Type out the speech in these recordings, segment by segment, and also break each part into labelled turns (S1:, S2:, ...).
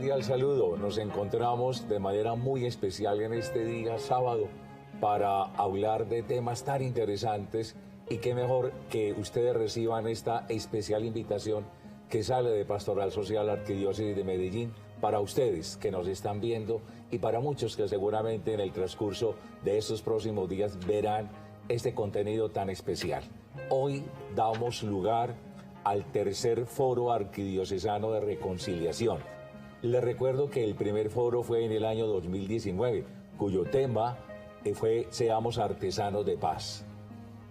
S1: cordial saludo. Nos encontramos de manera muy especial en este día sábado para hablar de temas tan interesantes y qué mejor que ustedes reciban esta especial invitación que sale de Pastoral Social Arquidiócesis de Medellín para ustedes que nos están viendo y para muchos que seguramente en el transcurso de estos próximos días verán este contenido tan especial. Hoy damos lugar al tercer foro arquidiocesano de reconciliación. Les recuerdo que el primer foro fue en el año 2019, cuyo tema fue Seamos Artesanos de Paz.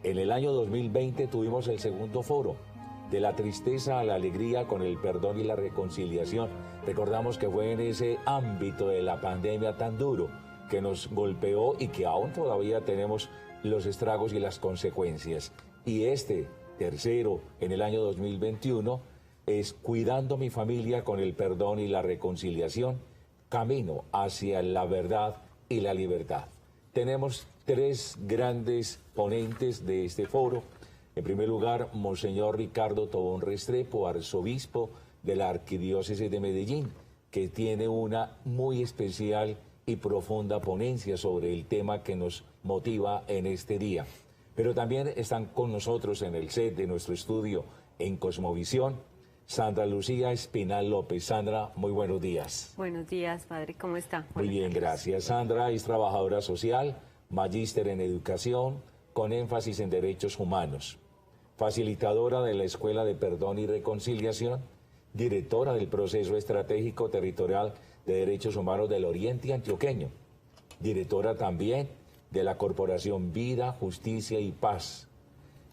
S1: En el año 2020 tuvimos el segundo foro, de la tristeza a la alegría con el perdón y la reconciliación. Recordamos que fue en ese ámbito de la pandemia tan duro que nos golpeó y que aún todavía tenemos los estragos y las consecuencias. Y este tercero, en el año 2021, es Cuidando mi familia con el perdón y la reconciliación, camino hacia la verdad y la libertad. Tenemos tres grandes ponentes de este foro. En primer lugar, Monseñor Ricardo Tobón Restrepo, arzobispo de la Arquidiócesis de Medellín, que tiene una muy especial y profunda ponencia sobre el tema que nos motiva en este día. Pero también están con nosotros en el set de nuestro estudio en Cosmovisión, Sandra Lucía Espinal López. Sandra, muy buenos días.
S2: Buenos días, padre, ¿cómo está?
S1: Muy bien, gracias. Sandra es trabajadora social, magíster en educación, con énfasis en derechos humanos, facilitadora de la Escuela de Perdón y Reconciliación, directora del Proceso Estratégico Territorial de Derechos Humanos del Oriente Antioqueño, directora también de la Corporación Vida, Justicia y Paz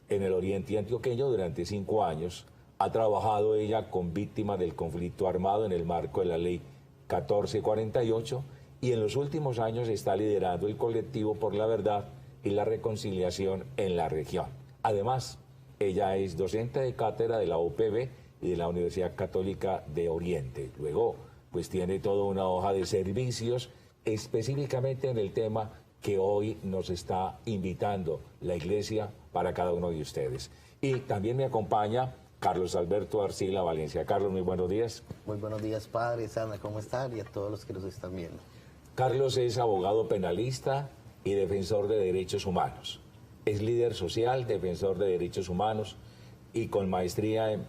S1: en el Oriente Antioqueño durante 5 años. Ha trabajado ella con víctimas del conflicto armado en el marco de la Ley 1448 y en los últimos años está liderando el colectivo por la verdad y la reconciliación en la región. Además, ella es docente de cátedra de la UPB y de la Universidad Católica de Oriente. Luego, pues tiene toda una hoja de servicios específicamente en el tema que hoy nos está invitando la Iglesia para cada uno de ustedes. Y también me acompaña Carlos Alberto Arcila Valencia. Carlos, muy buenos días.
S3: Muy buenos días, padre, Sandra, ¿cómo están? Y a todos los que nos están viendo.
S1: Carlos es abogado penalista y defensor de derechos humanos. Es líder social, defensor de derechos humanos y con maestría en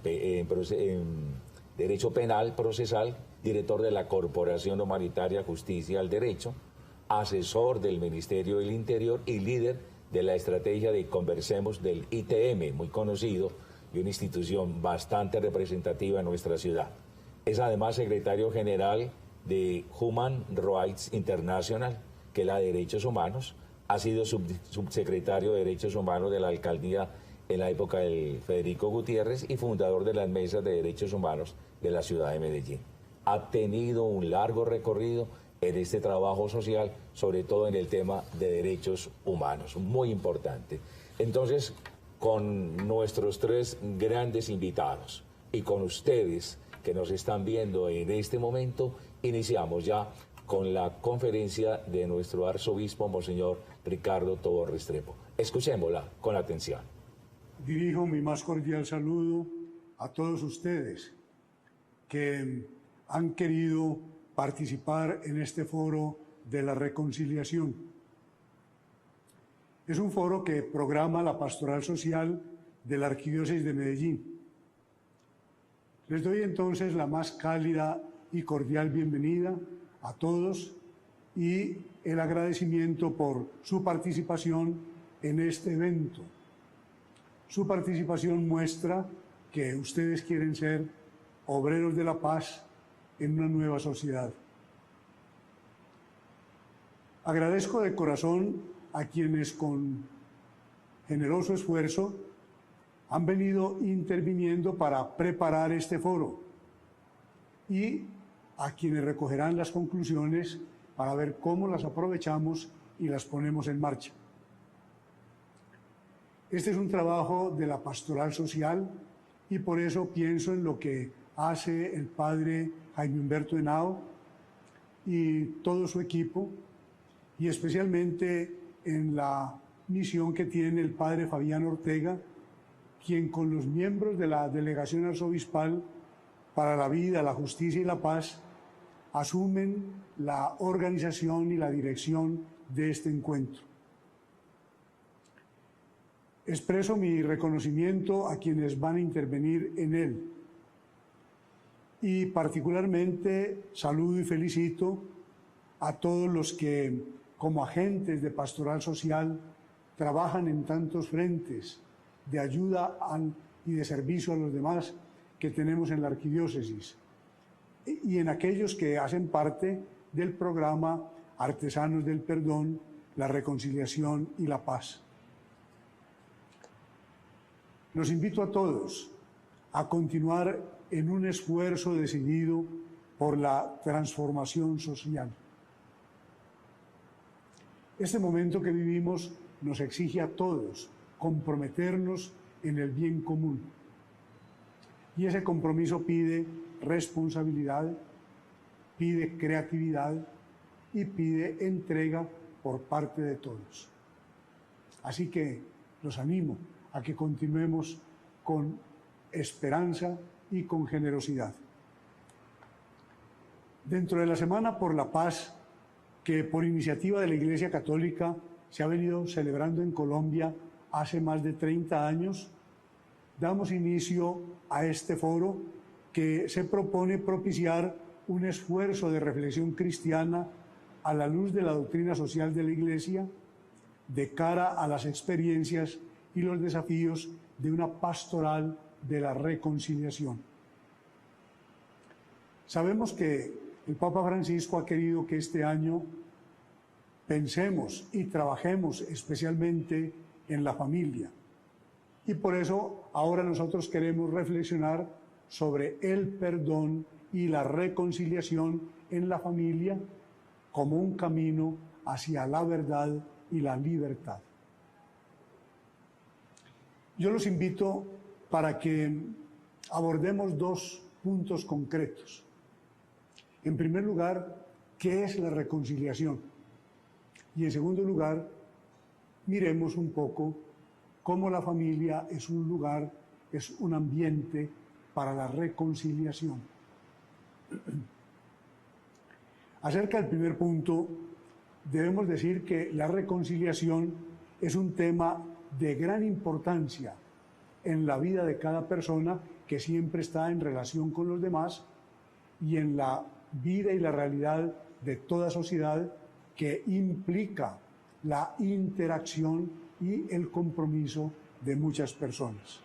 S1: Derecho Penal Procesal, director de la Corporación Humanitaria Justicia al Derecho, asesor del Ministerio del Interior y líder de la estrategia de Conversemos del ITM, muy conocido y una institución bastante representativa en nuestra ciudad. Es además secretario general de Human Rights International, que es la de Derechos Humanos. Ha sido subsecretario de Derechos Humanos de la Alcaldía en la época del Federico Gutiérrez y fundador de las mesas de derechos humanos de la ciudad de Medellín. Ha tenido un largo recorrido en este trabajo social, sobre todo en el tema de derechos humanos, muy importante. Entonces, con nuestros tres grandes invitados y con ustedes que nos están viendo en este momento, iniciamos ya con la conferencia de nuestro arzobispo, Monseñor Ricardo Tobón Restrepo. Escuchémosla con atención.
S4: Dirijo mi más cordial saludo a todos ustedes que han querido participar en este foro de la reconciliación. Es un foro que programa la Pastoral Social de la Arquidiócesis de Medellín. Les doy entonces la más cálida y cordial bienvenida a todos y el agradecimiento por su participación en este evento. Su participación muestra que ustedes quieren ser obreros de la paz en una nueva sociedad. Agradezco de corazón a quienes con generoso esfuerzo han venido interviniendo para preparar este foro y a quienes recogerán las conclusiones para ver cómo las aprovechamos y las ponemos en marcha. Este es un trabajo de la pastoral social y por eso pienso en lo que hace el padre Jaime Humberto Henao y todo su equipo, y especialmente en la misión que tiene el padre Fabián Ortega, quien con los miembros de la Delegación Arzobispal para la Vida, la Justicia y la Paz asumen la organización y la dirección de este encuentro. Expreso mi reconocimiento a quienes van a intervenir en él y particularmente saludo y felicito a todos los que, como agentes de pastoral social, trabajan en tantos frentes de ayuda y de servicio a los demás que tenemos en la arquidiócesis y en aquellos que hacen parte del programa Artesanos del Perdón, la Reconciliación y la Paz. Los invito a todos a continuar en un esfuerzo decidido por la transformación social. Este momento que vivimos nos exige a todos comprometernos en el bien común. Y ese compromiso pide responsabilidad, pide creatividad y pide entrega por parte de todos. Así que los animo a que continuemos con esperanza y con generosidad. Dentro de la Semana por la Paz, que por iniciativa de la Iglesia Católica se ha venido celebrando en Colombia hace más de 30 años, damos inicio a este foro que se propone propiciar un esfuerzo de reflexión cristiana a la luz de la doctrina social de la Iglesia de cara a las experiencias y los desafíos de una pastoral de la reconciliación. Sabemos que el Papa Francisco ha querido que este año pensemos y trabajemos especialmente en la familia. Y por eso ahora nosotros queremos reflexionar sobre el perdón y la reconciliación en la familia como un camino hacia la verdad y la libertad. Yo los invito para que abordemos dos puntos concretos. En primer lugar, ¿qué es la reconciliación? Y en segundo lugar, miremos un poco cómo la familia es un lugar, es un ambiente para la reconciliación. Acerca del primer punto, debemos decir que la reconciliación es un tema de gran importancia en la vida de cada persona que siempre está en relación con los demás y en la vida y la realidad de toda sociedad que implica la interacción y el compromiso de muchas personas.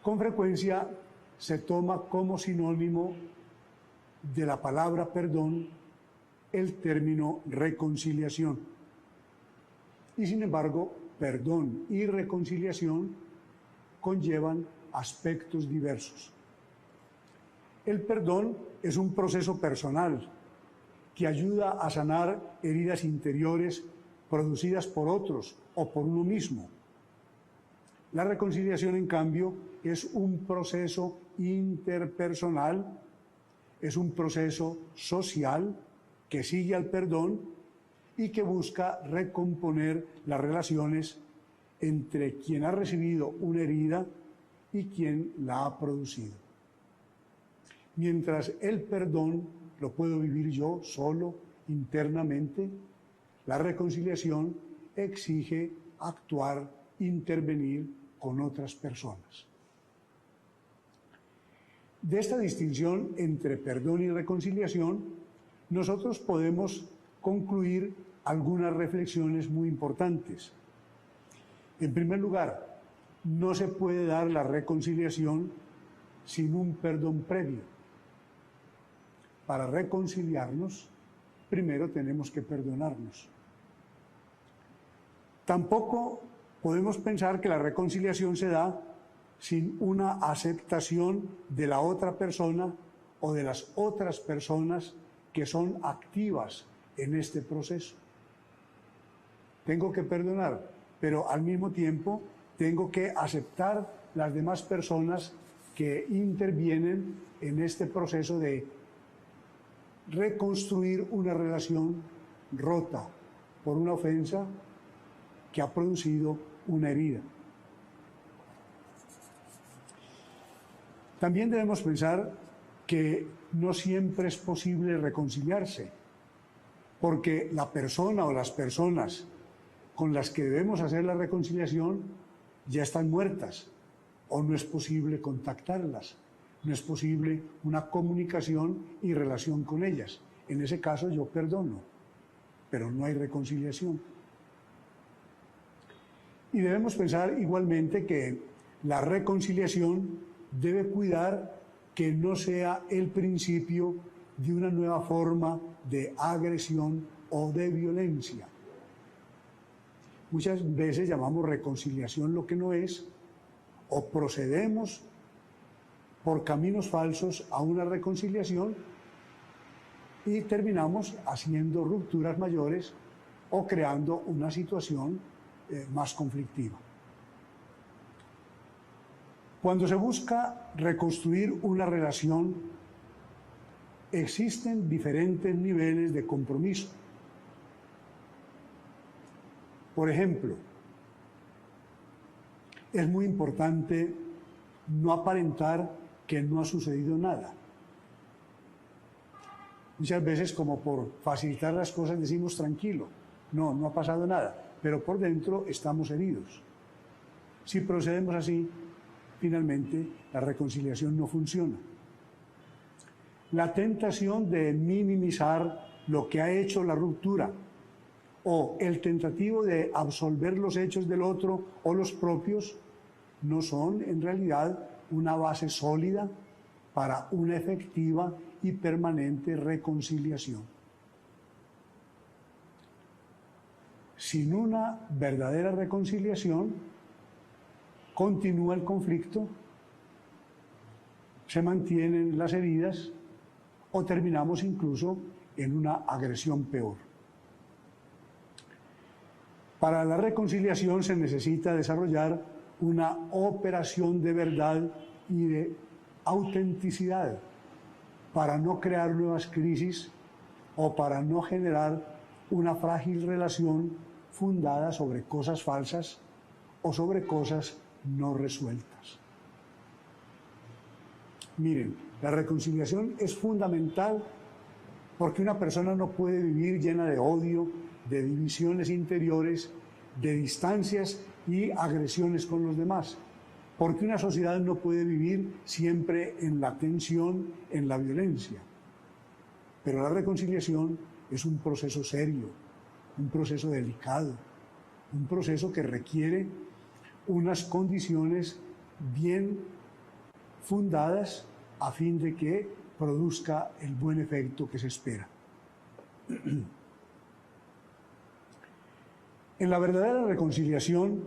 S4: Con frecuencia se toma como sinónimo de la palabra perdón el término reconciliación. Y sin embargo, perdón y reconciliación conllevan aspectos diversos. El perdón es un proceso personal que ayuda a sanar heridas interiores producidas por otros o por uno mismo. La reconciliación, en cambio, es un proceso interpersonal, es un proceso social que sigue al perdón y que busca recomponer las relaciones entre quien ha recibido una herida y quien la ha producido. Mientras el perdón lo puedo vivir yo solo, internamente, la reconciliación exige actuar, intervenir con otras personas. De esta distinción entre perdón y reconciliación, nosotros podemos concluir algunas reflexiones muy importantes. En primer lugar, no se puede dar la reconciliación sin un perdón previo. Para reconciliarnos, primero tenemos que perdonarnos. Tampoco podemos pensar que la reconciliación se da sin una aceptación de la otra persona o de las otras personas que son activas en este proceso. Tengo que perdonar, pero al mismo tiempo tengo que aceptar las demás personas que intervienen en este proceso de reconstruir una relación rota por una ofensa que ha producido una herida. También debemos pensar que no siempre es posible reconciliarse, porque la persona o las personas con las que debemos hacer la reconciliación ya están muertas, o no es posible contactarlas, no es posible una comunicación y relación con ellas. En ese caso yo perdono, pero no hay reconciliación. Y debemos pensar igualmente que la reconciliación debe cuidar que no sea el principio de una nueva forma de agresión o de violencia. Muchas veces llamamos reconciliación lo que no es, o procedemos por caminos falsos a una reconciliación y terminamos haciendo rupturas mayores o creando una situación más conflictiva. Cuando se busca reconstruir una relación, existen diferentes niveles de compromiso. Por ejemplo, es muy importante no aparentar que no ha sucedido nada. Muchas veces, como por facilitar las cosas, decimos tranquilo, no ha pasado nada, pero por dentro estamos heridos. Si procedemos así, finalmente la reconciliación no funciona. La tentación de minimizar lo que ha hecho la ruptura o el tentativo de absolver los hechos del otro o los propios no son en realidad una base sólida para una efectiva y permanente reconciliación. Sin una verdadera reconciliación, continúa el conflicto, se mantienen las heridas o terminamos incluso en una agresión peor. Para la reconciliación se necesita desarrollar una operación de verdad y de autenticidad para no crear nuevas crisis o para no generar una frágil relación fundada sobre cosas falsas o sobre cosas no resueltas. Miren, la reconciliación es fundamental porque una persona no puede vivir llena de odio, de divisiones interiores, de distancias y agresiones con los demás. Porque una sociedad no puede vivir siempre en la tensión, en la violencia. Pero la reconciliación es un proceso serio, un proceso delicado, un proceso que requiere unas condiciones bien fundadas a fin de que produzca el buen efecto que se espera. En la verdadera reconciliación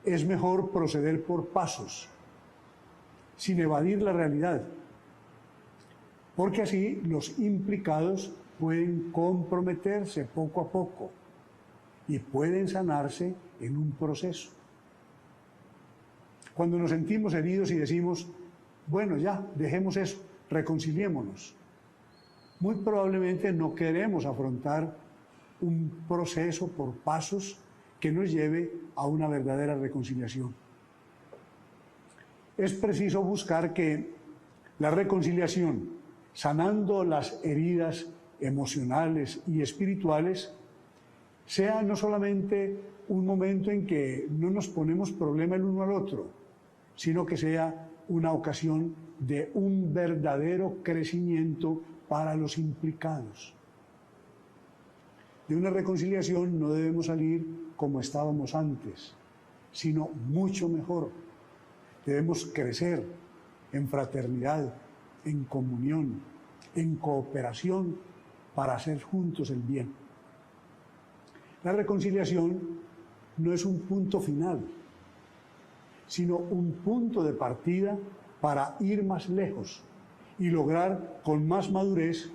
S4: es mejor proceder por pasos, sin evadir la realidad, porque así los implicados pueden comprometerse poco a poco y pueden sanarse en un proceso. Cuando nos sentimos heridos y decimos, bueno, ya, dejemos eso, reconciliémonos, muy probablemente no queremos afrontar un proceso por pasos que nos lleve a una verdadera reconciliación. Es preciso buscar que la reconciliación, sanando las heridas emocionales y espirituales, sea no solamente un momento en que no nos ponemos problema el uno al otro, sino que sea una ocasión de un verdadero crecimiento para los implicados. De una reconciliación no debemos salir como estábamos antes, sino mucho mejor. Debemos crecer en fraternidad, en comunión, en cooperación para hacer juntos el bien. La reconciliación no es un punto final, sino un punto de partida para ir más lejos y lograr con más madurez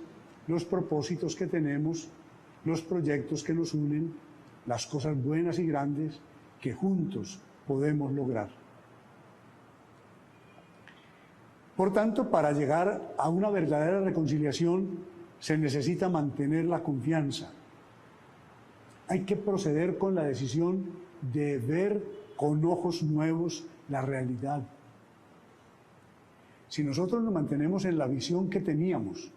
S4: los propósitos que tenemos, los proyectos que nos unen, las cosas buenas y grandes que juntos podemos lograr. Por tanto, para llegar a una verdadera reconciliación se necesita mantener la confianza. Hay que proceder con la decisión de ver con ojos nuevos la realidad. Si nosotros nos mantenemos en la visión que teníamos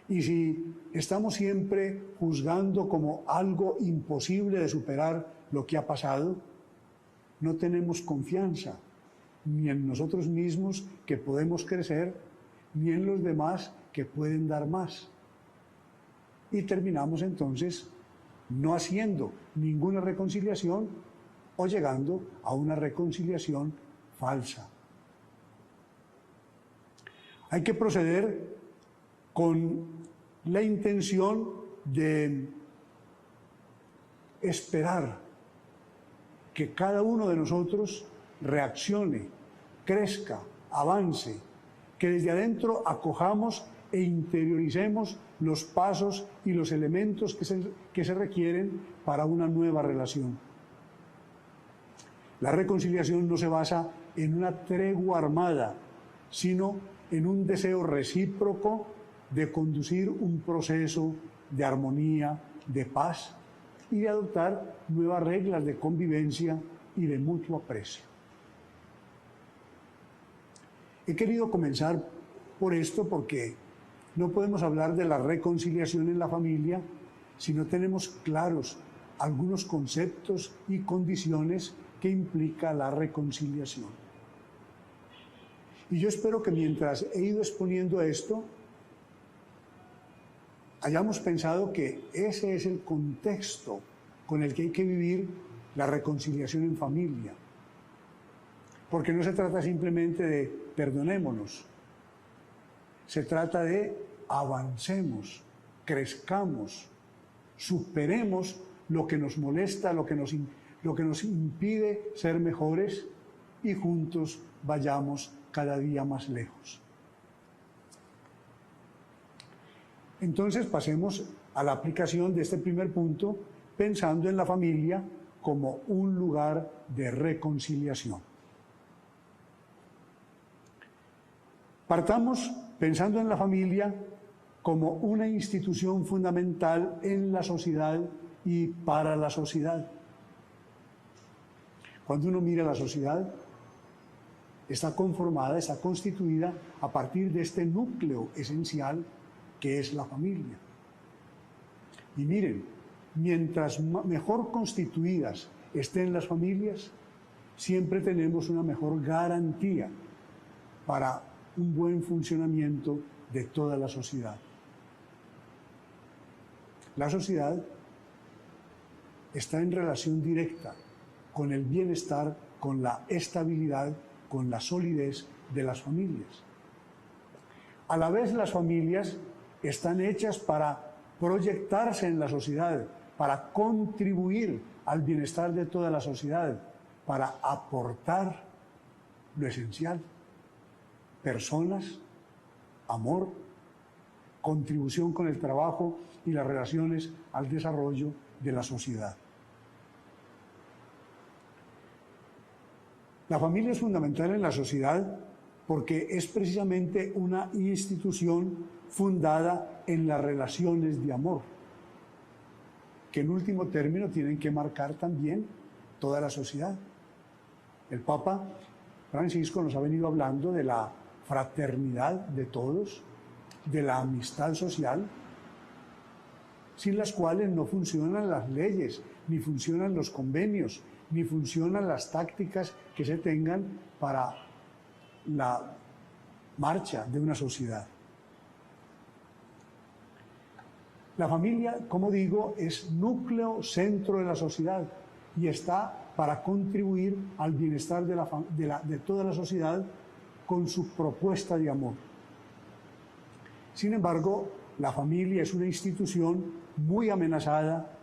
S4: Y si estamos siempre juzgando como algo imposible de superar lo que ha pasado, no tenemos confianza ni en nosotros mismos que podemos crecer, ni en los demás que pueden dar más. Y terminamos entonces no haciendo ninguna reconciliación o llegando a una reconciliación falsa. Hay que proceder con la intención de esperar que cada uno de nosotros reaccione, crezca, avance, que desde adentro acojamos e interioricemos los pasos y los elementos que se requieren para una nueva relación. La reconciliación no se basa en una tregua armada, sino en un deseo recíproco de conducir un proceso de armonía, de paz y de adoptar nuevas reglas de convivencia y de mutuo aprecio. He querido comenzar por esto porque no podemos hablar de la reconciliación en la familia si no tenemos claros algunos conceptos y condiciones que implica la reconciliación. Y yo espero que mientras he ido exponiendo esto, hayamos pensado que ese es el contexto con el que hay que vivir la reconciliación en familia. Porque no se trata simplemente de perdonémonos, se trata de avancemos, crezcamos, superemos lo que nos molesta, lo que nos impide ser mejores y juntos vayamos cada día más lejos. Entonces pasemos a la aplicación de este primer punto, pensando en la familia como un lugar de reconciliación. Partamos pensando en la familia como una institución fundamental en la sociedad y para la sociedad. Cuando uno mira la sociedad, está conformada, está constituida a partir de este núcleo esencial que es la familia. Y miren, mientras mejor constituidas estén las familias, siempre tenemos una mejor garantía para un buen funcionamiento de toda la sociedad. La sociedad está en relación directa con el bienestar, con la estabilidad, con la solidez de las familias. A la vez, las familias están hechas para proyectarse en la sociedad, para contribuir al bienestar de toda la sociedad, para aportar lo esencial: personas, amor, contribución con el trabajo y las relaciones al desarrollo de la sociedad. La familia es fundamental en la sociedad porque es precisamente una institución fundada en las relaciones de amor, que en último término tienen que marcar también toda la sociedad. El Papa Francisco nos ha venido hablando de la fraternidad de todos, de la amistad social, sin las cuales no funcionan las leyes, ni funcionan los convenios, ni funcionan las tácticas que se tengan para la marcha de una sociedad. La familia, como digo, es núcleo, centro de la sociedad y está para contribuir al bienestar de toda la sociedad con su propuesta de amor. Sin embargo, la familia es una institución muy amenazada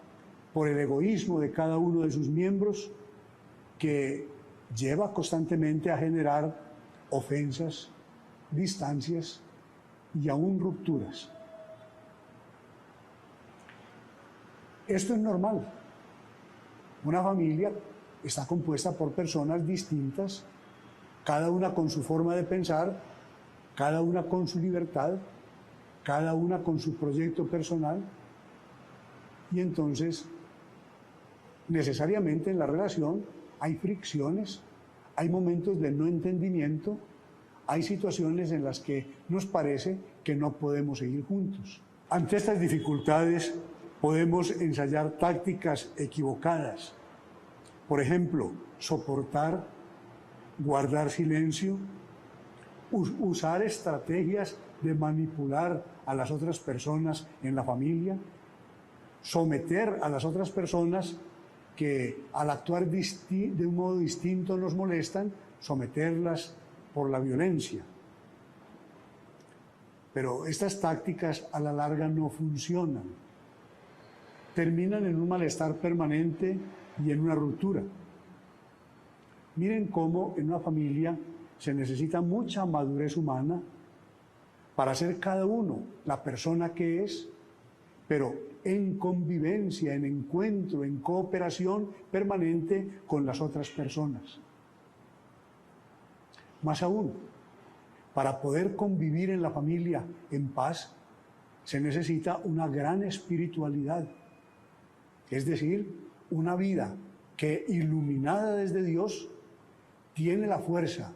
S4: por el egoísmo de cada uno de sus miembros, que lleva constantemente a generar ofensas, distancias y aún rupturas. Esto es normal. Una familia está compuesta por personas distintas, cada una con su forma de pensar, cada una con su libertad, cada una con su proyecto personal, y entonces necesariamente en la relación hay fricciones, hay momentos de no entendimiento, hay situaciones en las que nos parece que no podemos seguir juntos. Ante estas dificultades podemos ensayar tácticas equivocadas. Por ejemplo, soportar, guardar silencio, usar estrategias de manipular a las otras personas en la familia, someter a las otras personas que al actuar de un modo distinto nos molestan, someterlas por la violencia. Pero estas tácticas a la larga no funcionan. Terminan en un malestar permanente y en una ruptura. Miren cómo en una familia se necesita mucha madurez humana para ser cada uno la persona que es, pero en convivencia, en encuentro, en cooperación permanente con las otras personas. Más aún, para poder convivir en la familia en paz, se necesita una gran espiritualidad, es decir, una vida que, iluminada desde Dios, tiene la fuerza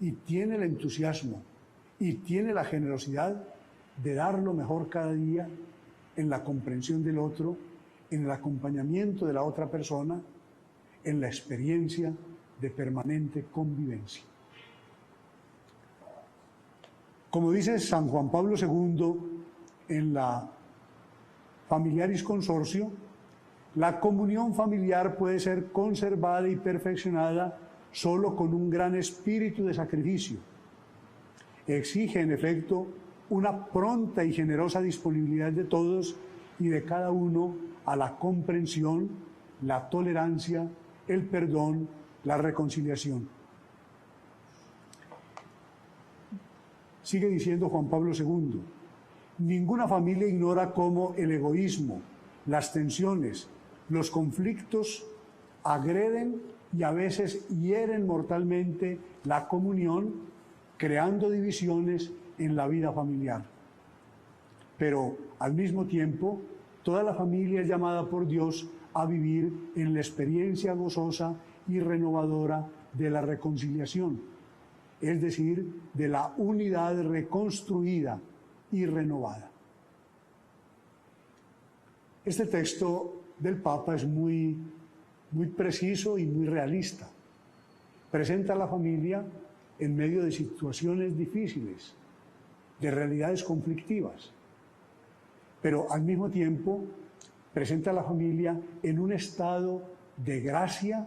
S4: y tiene el entusiasmo y tiene la generosidad de dar lo mejor cada día en la comprensión del otro, en el acompañamiento de la otra persona, en la experiencia de permanente convivencia. Como dice San Juan Pablo II en la Familiaris Consortio, la comunión familiar puede ser conservada y perfeccionada solo con un gran espíritu de sacrificio. Exige, en efecto, una pronta y generosa disponibilidad de todos y de cada uno a la comprensión, la tolerancia, el perdón, la reconciliación. Sigue diciendo Juan Pablo II, ninguna familia ignora cómo el egoísmo, las tensiones, los conflictos agreden y a veces hieren mortalmente la comunión, creando divisiones en la vida familiar. Pero al mismo tiempo, toda la familia es llamada por Dios a vivir en la experiencia gozosa y renovadora de la reconciliación, es decir, de la unidad reconstruida y renovada. Este texto del Papa es muy preciso y muy realista. Presenta a la familia en medio de situaciones difíciles, de realidades conflictivas, pero al mismo tiempo presenta a la familia en un estado de gracia,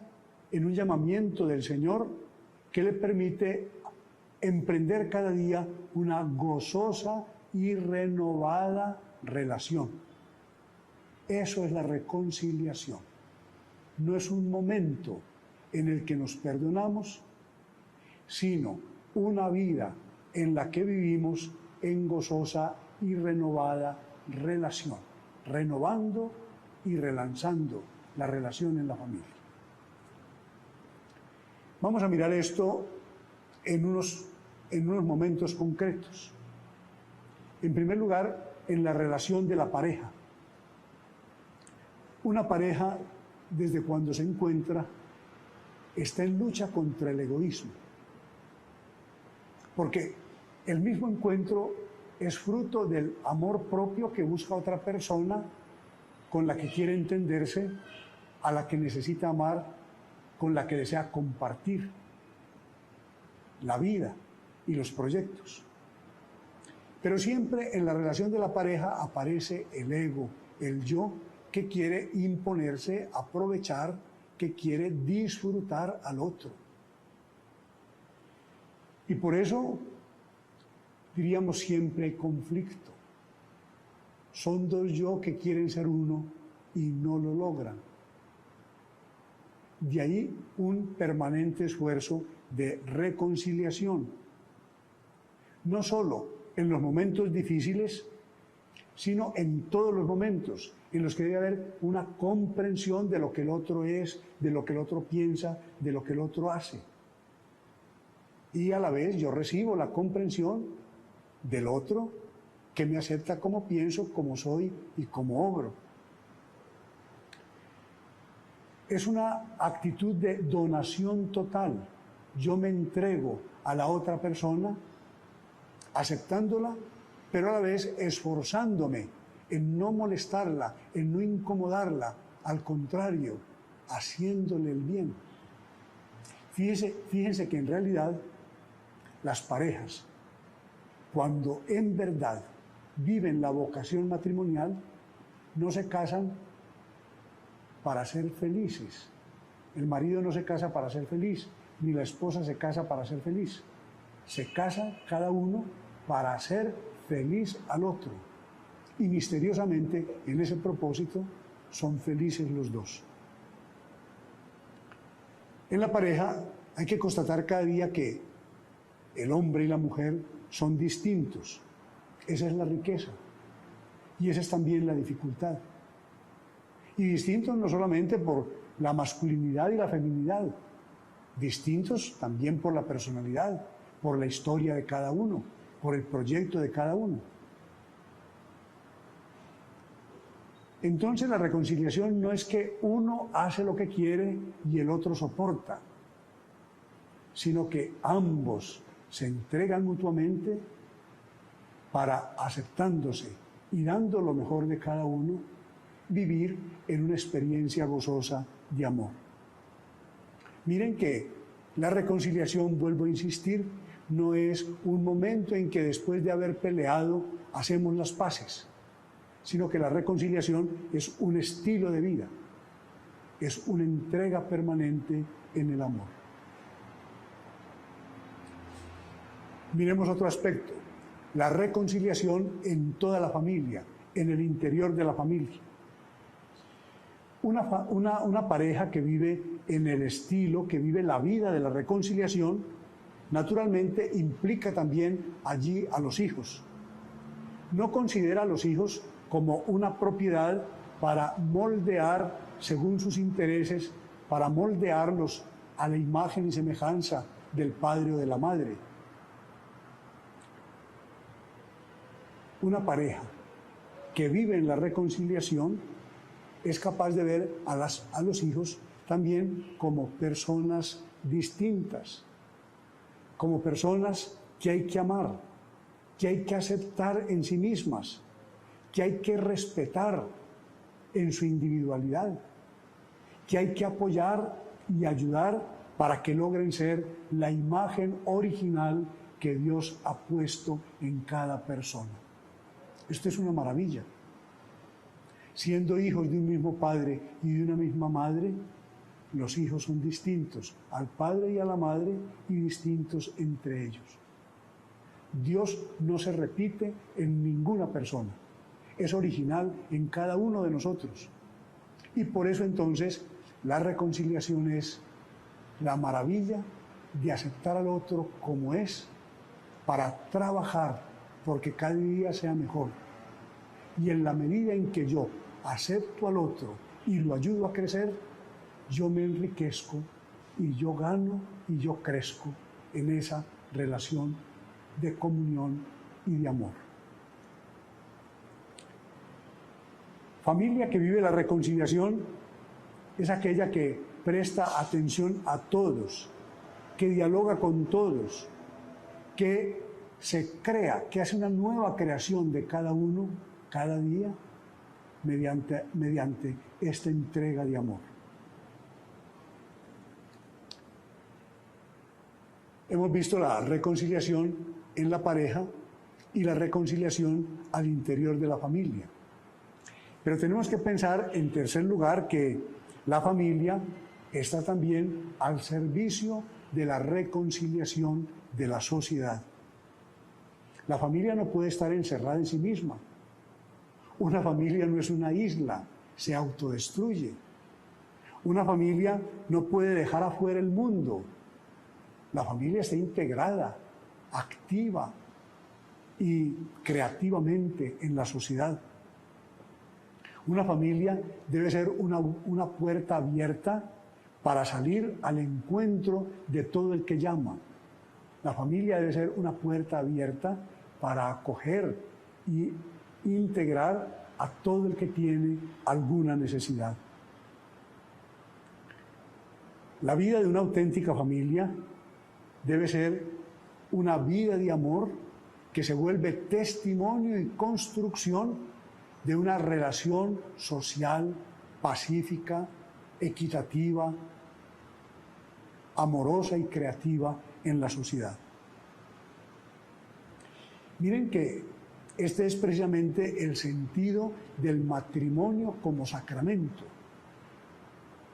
S4: en un llamamiento del Señor que le permite emprender cada día una gozosa y renovada relación. Eso es la reconciliación. No es un momento en el que nos perdonamos, sino una vida en la que vivimos en gozosa y renovada relación, renovando y relanzando la relación en la familia. Vamos a mirar esto en unos momentos concretos. En primer lugar, en la relación de la pareja. Una pareja, desde cuando se encuentra, está en lucha contra el egoísmo. Porque el mismo encuentro es fruto del amor propio que busca otra persona con la que quiere entenderse, a la que necesita amar, con la que desea compartir la vida y los proyectos. Pero siempre en la relación de la pareja aparece el ego, el yo, que quiere imponerse, aprovechar, que quiere disfrutar al otro. Y por eso diríamos siempre hay conflicto. Son dos yo que quieren ser uno y no lo logran. De ahí un permanente esfuerzo de reconciliación. No solo en los momentos difíciles, sino en todos los momentos en los que debe haber una comprensión de lo que el otro es, de lo que el otro piensa, de lo que el otro hace. Y a la vez yo recibo la comprensión del otro que me acepta como pienso, como soy y como obro. Es una actitud de donación total. Yo me entrego a la otra persona, aceptándola, pero a la vez esforzándome en no molestarla, en no incomodarla, al contrario, haciéndole el bien. Fíjense que en realidad las parejas, cuando en verdad viven la vocación matrimonial, no se casan para ser felices. El marido no se casa para ser feliz, ni la esposa se casa para ser feliz. Se casa cada uno para hacer feliz al otro. Y misteriosamente, en ese propósito, son felices los dos. En la pareja hay que constatar cada día que el hombre y la mujer son distintos. Esa es la riqueza. Y esa es también la dificultad. Y distintos no solamente por la masculinidad y la feminidad, distintos también por la personalidad, por la historia de cada uno, por el proyecto de cada uno. Entonces la reconciliación no es que uno hace lo que quiere y el otro soporta, sino que ambos se entregan mutuamente para, aceptándose y dando lo mejor de cada uno, vivir en una experiencia gozosa de amor. Miren que la reconciliación, vuelvo a insistir, no es un momento en que después de haber peleado hacemos las paces, sino que la reconciliación es un estilo de vida, es una entrega permanente en el amor. Miremos otro aspecto, la reconciliación en toda la familia, en el interior de la familia. Una pareja que vive en el estilo, que vive la vida de la reconciliación, naturalmente implica también allí a los hijos. No considera a los hijos como una propiedad para moldear según sus intereses, para moldearlos a la imagen y semejanza del padre o de la madre. Una pareja que vive en la reconciliación es capaz de ver a los hijos también como personas distintas, como personas que hay que amar, que hay que aceptar en sí mismas, que hay que respetar en su individualidad, que hay que apoyar y ayudar para que logren ser la imagen original que Dios ha puesto en cada persona. Esto es una maravilla. Siendo hijos de un mismo padre y de una misma madre, los hijos son distintos al padre y a la madre y distintos entre ellos. Dios no se repite en ninguna persona, es original en cada uno de nosotros. Y por eso entonces la reconciliación es la maravilla de aceptar al otro como es, para trabajar porque cada día sea mejor. Y en la medida en que yo acepto al otro y lo ayudo a crecer, yo me enriquezco y yo gano y yo crezco en esa relación de comunión y de amor. Familia que vive la reconciliación es aquella que presta atención a todos, que dialoga con todos, que se crea, que hace una nueva creación de cada uno cada día mediante esta entrega de amor. Hemos visto la reconciliación en la pareja y la reconciliación al interior de la familia. Pero tenemos que pensar, en tercer lugar, que la familia está también al servicio de la reconciliación de la sociedad. La familia no puede estar encerrada en sí misma. Una familia no es una isla, se autodestruye. Una familia no puede dejar afuera el mundo. La familia está integrada, activa y creativamente en la sociedad. Una familia debe ser una puerta abierta para salir al encuentro de todo el que llama. La familia debe ser una puerta abierta para acoger y integrar a todo el que tiene alguna necesidad. La vida de una auténtica familia debe ser una vida de amor que se vuelve testimonio y construcción de una relación social, pacífica, equitativa, amorosa y creativa en la sociedad. Miren que este es precisamente el sentido del matrimonio como sacramento.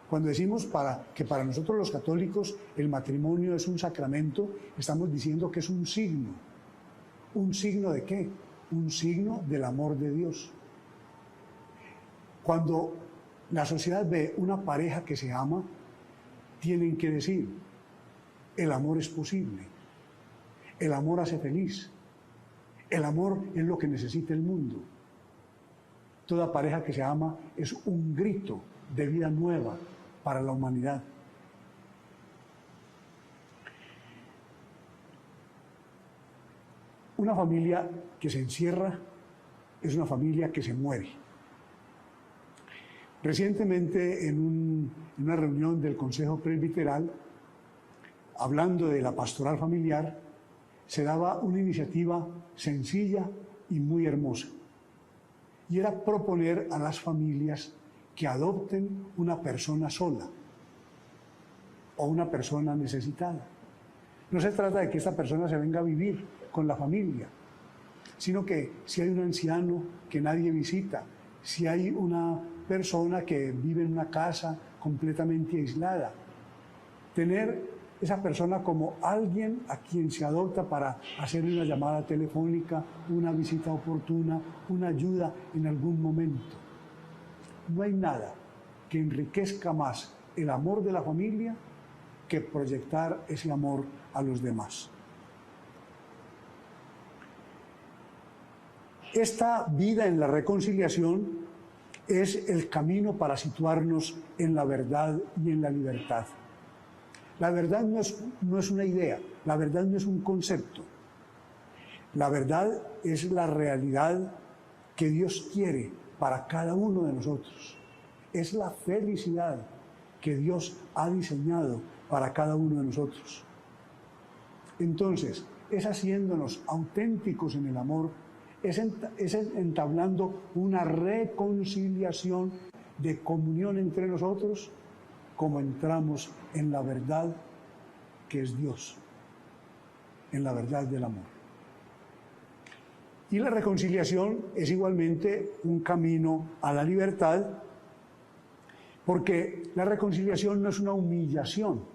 S4: Cuando decimos que para nosotros los católicos el matrimonio es un sacramento, estamos diciendo que es un signo. ¿Un signo de qué? Un signo del amor de Dios. Cuando la sociedad ve una pareja que se ama, tienen que decir, el amor es posible, el amor hace feliz, el amor es lo que necesita el mundo. Toda pareja que se ama es un grito de vida nueva para la humanidad. Una familia que se encierra es una familia que se muere. Recientemente, en una reunión del Consejo Presbiteral, hablando de la pastoral familiar, se daba una iniciativa sencilla y muy hermosa. Y era proponer a las familias que adopten una persona sola o una persona necesitada. No se trata de que esta persona se venga a vivir con la familia, sino que si hay un anciano que nadie visita, si hay una persona que vive en una casa completamente aislada, tener esa persona como alguien a quien se adopta para hacer una llamada telefónica, una visita oportuna, una ayuda en algún momento. No hay nada que enriquezca más el amor de la familia que proyectar ese amor a los demás. Esta vida en la reconciliación es el camino para situarnos en la verdad y en la libertad. La verdad no es una idea, la verdad no es un concepto. La verdad es la realidad que Dios quiere para cada uno de nosotros. Es la felicidad que Dios ha diseñado para cada uno de nosotros. Entonces, es haciéndonos auténticos en el amor, es entablando una reconciliación de comunión entre nosotros, como entramos en la verdad que es Dios, en la verdad del amor. Y la reconciliación es igualmente un camino a la libertad, porque la reconciliación no es una humillación.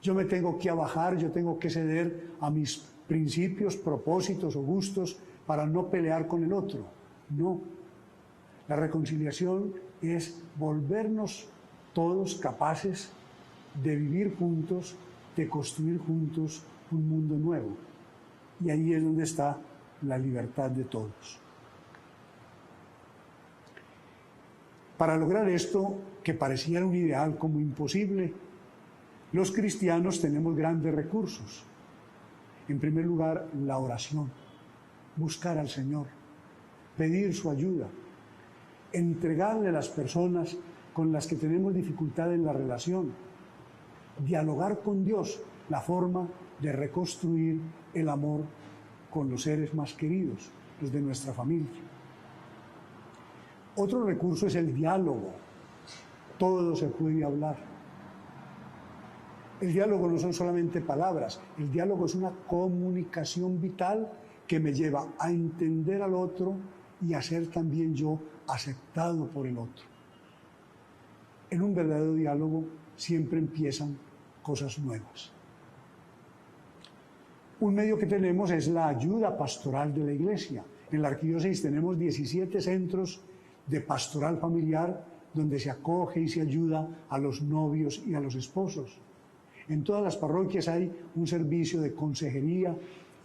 S4: Yo me tengo que abajar, yo tengo que ceder a mis principios, propósitos o gustos para no pelear con el otro. No. La reconciliación es volvernos todos capaces de vivir juntos, de construir juntos un mundo nuevo. Y ahí es donde está la libertad de todos. Para lograr esto, que parecía un ideal como imposible, los cristianos tenemos grandes recursos. En primer lugar, la oración, buscar al Señor, pedir su ayuda, entregarle a las personas con las que tenemos dificultad en la relación, dialogar con Dios, la forma de reconstruir el amor con los seres más queridos, los de nuestra familia. Otro recurso es el diálogo. Todo se puede hablar. El diálogo no son solamente palabras, el diálogo es una comunicación vital que me lleva a entender al otro y a ser también yo aceptado por el otro. En un verdadero diálogo siempre empiezan cosas nuevas. Un medio que tenemos es la ayuda pastoral de la Iglesia. En la Arquidiócesis tenemos 17 centros de pastoral familiar donde se acoge y se ayuda a los novios y a los esposos. En todas las parroquias hay un servicio de consejería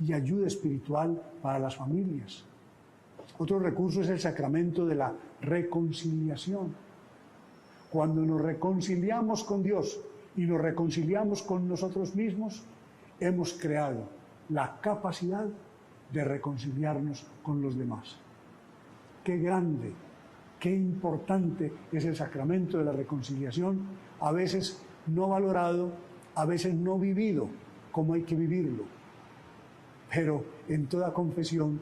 S4: y ayuda espiritual para las familias. Otro recurso es el sacramento de la reconciliación. Cuando nos reconciliamos con Dios y nos reconciliamos con nosotros mismos, hemos creado la capacidad de reconciliarnos con los demás. Qué grande, qué importante es el sacramento de la reconciliación, a veces no valorado, a veces no vivido como hay que vivirlo. Pero en toda confesión,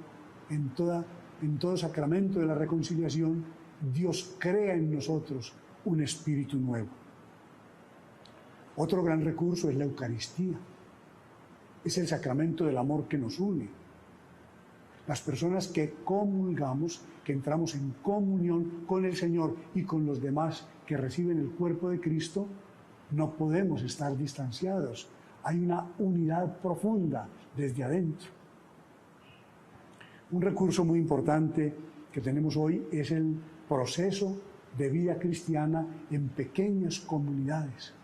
S4: en toda en todo sacramento de la reconciliación, Dios crea en nosotros un espíritu nuevo. Otro gran recurso es la Eucaristía. Es el sacramento del amor que nos une. Las personas que comulgamos, que entramos en comunión con el Señor y con los demás que reciben el cuerpo de Cristo, no podemos estar distanciados. Hay una unidad profunda desde adentro. Un recurso muy importante que tenemos hoy es el proceso de vida cristiana en pequeñas comunidades.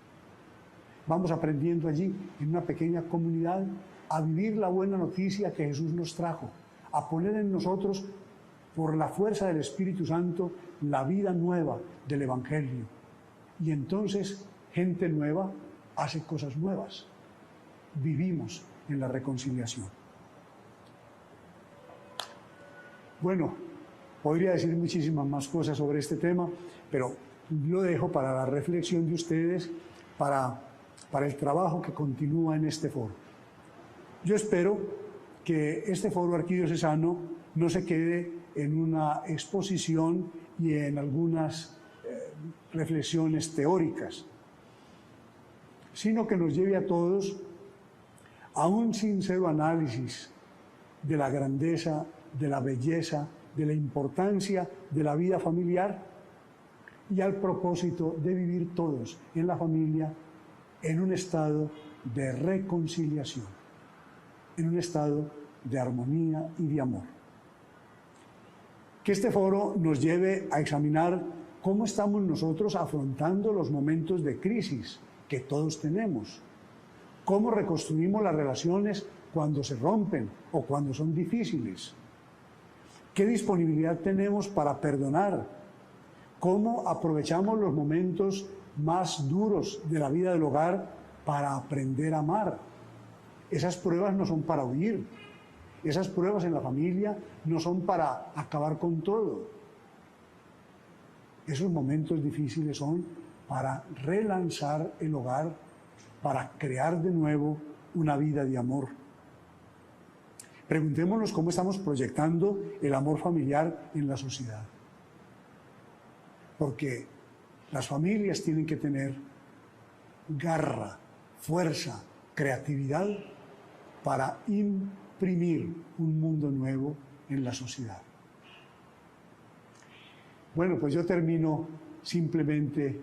S4: Vamos aprendiendo allí, en una pequeña comunidad, a vivir la buena noticia que Jesús nos trajo, a poner en nosotros, por la fuerza del Espíritu Santo, la vida nueva del Evangelio. Y entonces, gente nueva hace cosas nuevas. Vivimos en la reconciliación. Bueno, podría decir muchísimas más cosas sobre este tema, pero lo dejo para la reflexión de ustedes, para el trabajo que continúa en este foro. Yo espero que este foro arquidiocesano no se quede en una exposición y en algunas reflexiones teóricas, sino que nos lleve a todos a un sincero análisis de la grandeza, de la belleza, de la importancia de la vida familiar y al propósito de vivir todos en la familia en un estado de reconciliación, en un estado de armonía y de amor. Que este foro nos lleve a examinar cómo estamos nosotros afrontando los momentos de crisis que todos tenemos, cómo reconstruimos las relaciones cuando se rompen o cuando son difíciles, qué disponibilidad tenemos para perdonar, cómo aprovechamos los momentos más duros de la vida del hogar para aprender a amar. Esas pruebas no son para huir, esas pruebas en la familia no son para acabar con todo. Esos momentos difíciles son para relanzar el hogar, para crear de nuevo una vida de amor. Preguntémonos cómo estamos proyectando el amor familiar en la sociedad. Porque las familias tienen que tener garra, fuerza, creatividad para imprimir un mundo nuevo en la sociedad. Bueno, pues yo termino simplemente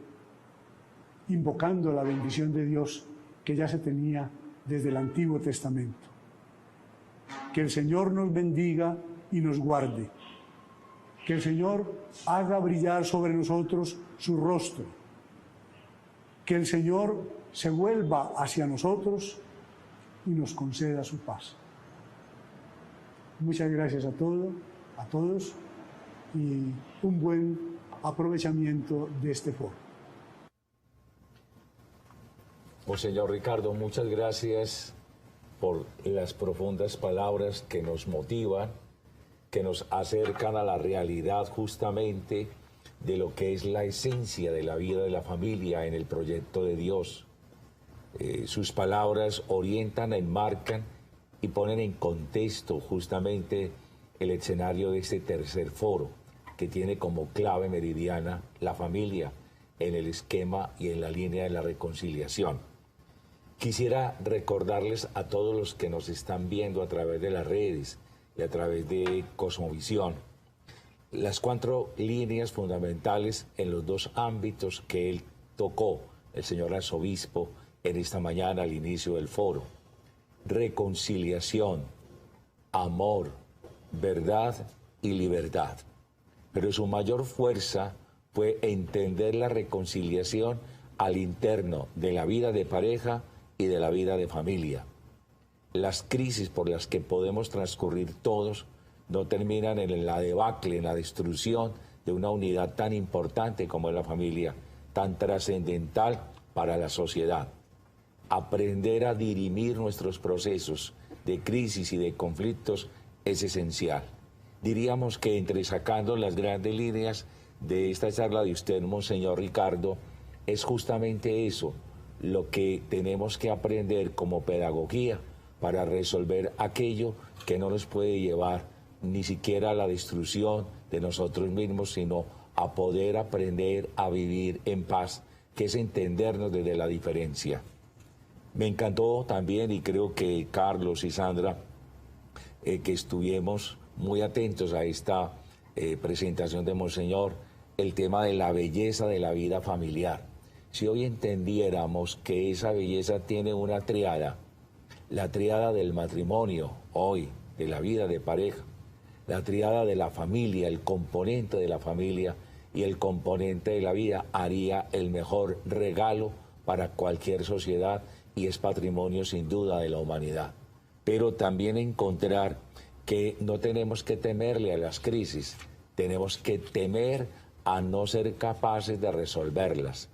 S4: invocando la bendición de Dios que ya se tenía desde el Antiguo Testamento. Que el Señor nos bendiga y nos guarde. Que el Señor haga brillar sobre nosotros su rostro. Que el Señor se vuelva hacia nosotros y nos conceda su paz. Muchas gracias a todos, y un buen aprovechamiento de este foro.
S1: Monseñor Ricardo, muchas gracias por las profundas palabras que nos motivan, que nos acercan a la realidad justamente de lo que es la esencia de la vida de la familia en el proyecto de Dios. Sus palabras orientan, enmarcan y ponen en contexto justamente el escenario de este tercer foro, que tiene como clave meridiana la familia en el esquema y en la línea de la reconciliación. Quisiera recordarles a todos los que nos están viendo a través de las redes y a través de Cosmovisión las 4 líneas fundamentales en los 2 ámbitos que él tocó, el señor arzobispo, en esta mañana al inicio del foro: reconciliación, amor, verdad y libertad. Pero su mayor fuerza fue entender la reconciliación al interno de la vida de pareja y de la vida de familia. Las crisis por las que podemos transcurrir todos no terminan en la debacle, en la destrucción de una unidad tan importante como es la familia, tan trascendental para la sociedad. Aprender a dirimir nuestros procesos de crisis y de conflictos es esencial. Diríamos que entresacando las grandes líneas de esta charla de usted, Monseñor Ricardo, es justamente eso lo que tenemos que aprender como pedagogía para resolver aquello que no nos puede llevar ni siquiera a la destrucción de nosotros mismos, sino a poder aprender a vivir en paz, que es entendernos desde la diferencia. Me encantó también, y creo que Carlos y Sandra, que estuvimos muy atentos a esta presentación de Monseñor, el tema de la belleza de la vida familiar. Si hoy entendiéramos que esa belleza tiene una triada, la triada del matrimonio, hoy, de la vida de pareja, la triada de la familia, el componente de la familia y el componente de la vida, haría el mejor regalo para cualquier sociedad y es patrimonio sin duda de la humanidad. Pero también encontrar que no tenemos que temerle a las crisis, tenemos que temer a no ser capaces de resolverlas.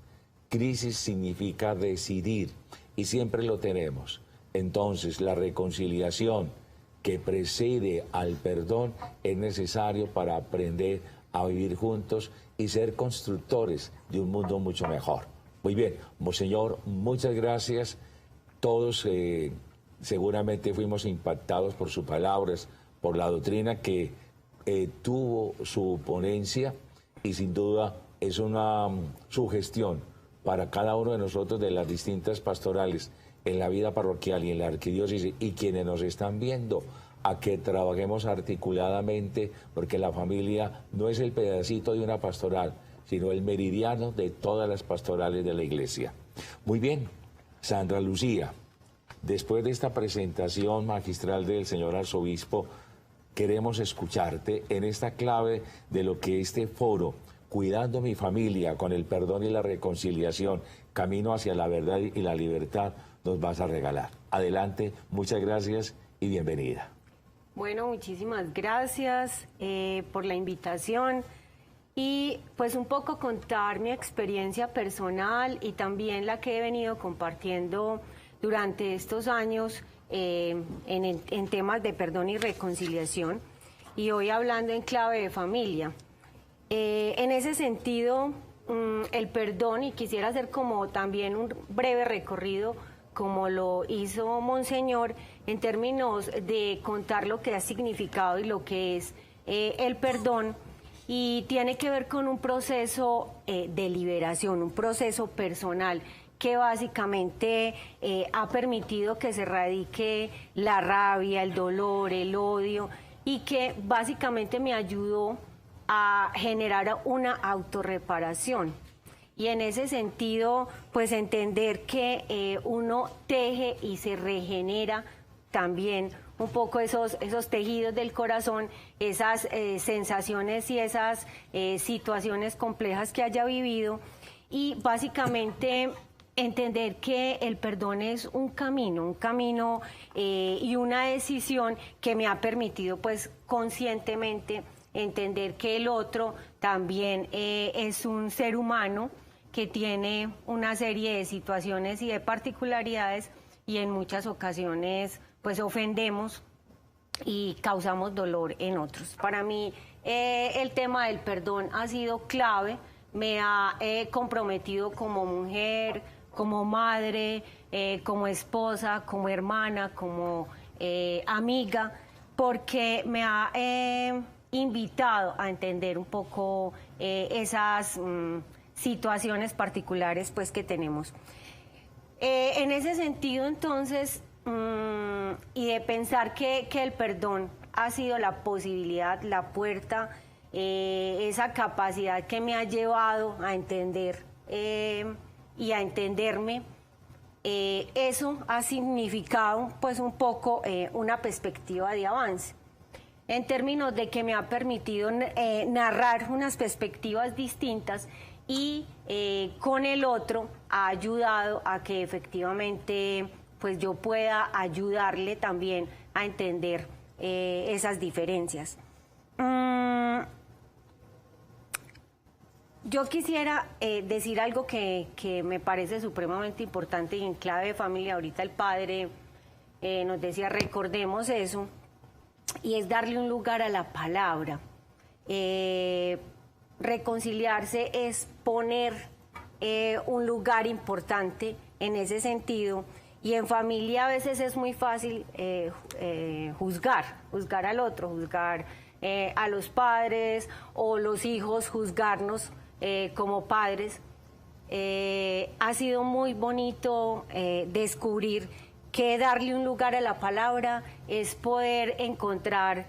S1: Crisis significa decidir y siempre lo tenemos. Entonces la reconciliación que precede al perdón es necesario para aprender a vivir juntos y ser constructores de un mundo mucho mejor. Muy bien, Monseñor, muchas gracias. Todos seguramente fuimos impactados por sus palabras, por la doctrina que tuvo su ponencia y sin duda es una sugestión para cada uno de nosotros de las distintas pastorales en la vida parroquial y en la arquidiócesis y quienes nos están viendo, a que trabajemos articuladamente, porque la familia no es el pedacito de una pastoral, sino el meridiano de todas las pastorales de la Iglesia. Muy bien, Sandra Lucía, después de esta presentación magistral del señor arzobispo, queremos escucharte en esta clave de lo que este foro, Cuidando mi familia con el perdón y la reconciliación, camino hacia la verdad y la libertad, nos vas a regalar. Adelante, muchas gracias y bienvenida.
S2: Bueno, muchísimas gracias por la invitación y pues un poco contar mi experiencia personal y también la que he venido compartiendo durante estos años en temas de perdón y reconciliación y hoy hablando en clave de familia. En ese sentido, el perdón, y quisiera hacer como también un breve recorrido como lo hizo Monseñor, en términos de contar lo que ha significado y lo que es el perdón, y tiene que ver con un proceso de liberación, un proceso personal que básicamente ha permitido que se erradique la rabia, el dolor, el odio, y que básicamente me ayudó a generar una autorreparación. Y en ese sentido, pues entender que uno teje y se regenera también un poco esos tejidos del corazón, esas sensaciones y esas situaciones complejas que haya vivido, y básicamente entender que el perdón es un camino y una decisión que me ha permitido pues conscientemente entender que el otro también es un ser humano que tiene una serie de situaciones y de particularidades y en muchas ocasiones pues ofendemos y causamos dolor en otros. Para mí el tema del perdón ha sido clave, me ha comprometido como mujer, como madre, como esposa, como hermana, como amiga, porque me ha invitado a entender un poco esas situaciones particulares pues que tenemos. En ese sentido, entonces, y de pensar que el perdón ha sido la posibilidad, la puerta, esa capacidad que me ha llevado a entender y a entenderme, eso ha significado pues un poco una perspectiva de avance, en términos de que me ha permitido narrar unas perspectivas distintas y con el otro ha ayudado a que efectivamente pues yo pueda ayudarle también a entender esas diferencias. Yo quisiera decir algo que me parece supremamente importante y en clave de familia. Ahorita el padre nos decía, recordemos eso, y es darle un lugar a la palabra. Reconciliarse es poner un lugar importante en ese sentido, Y en familia a veces es muy fácil juzgar al otro, juzgar a los padres o los hijos, juzgarnos como padres. Ha sido muy bonito descubrir que darle un lugar a la palabra es poder encontrar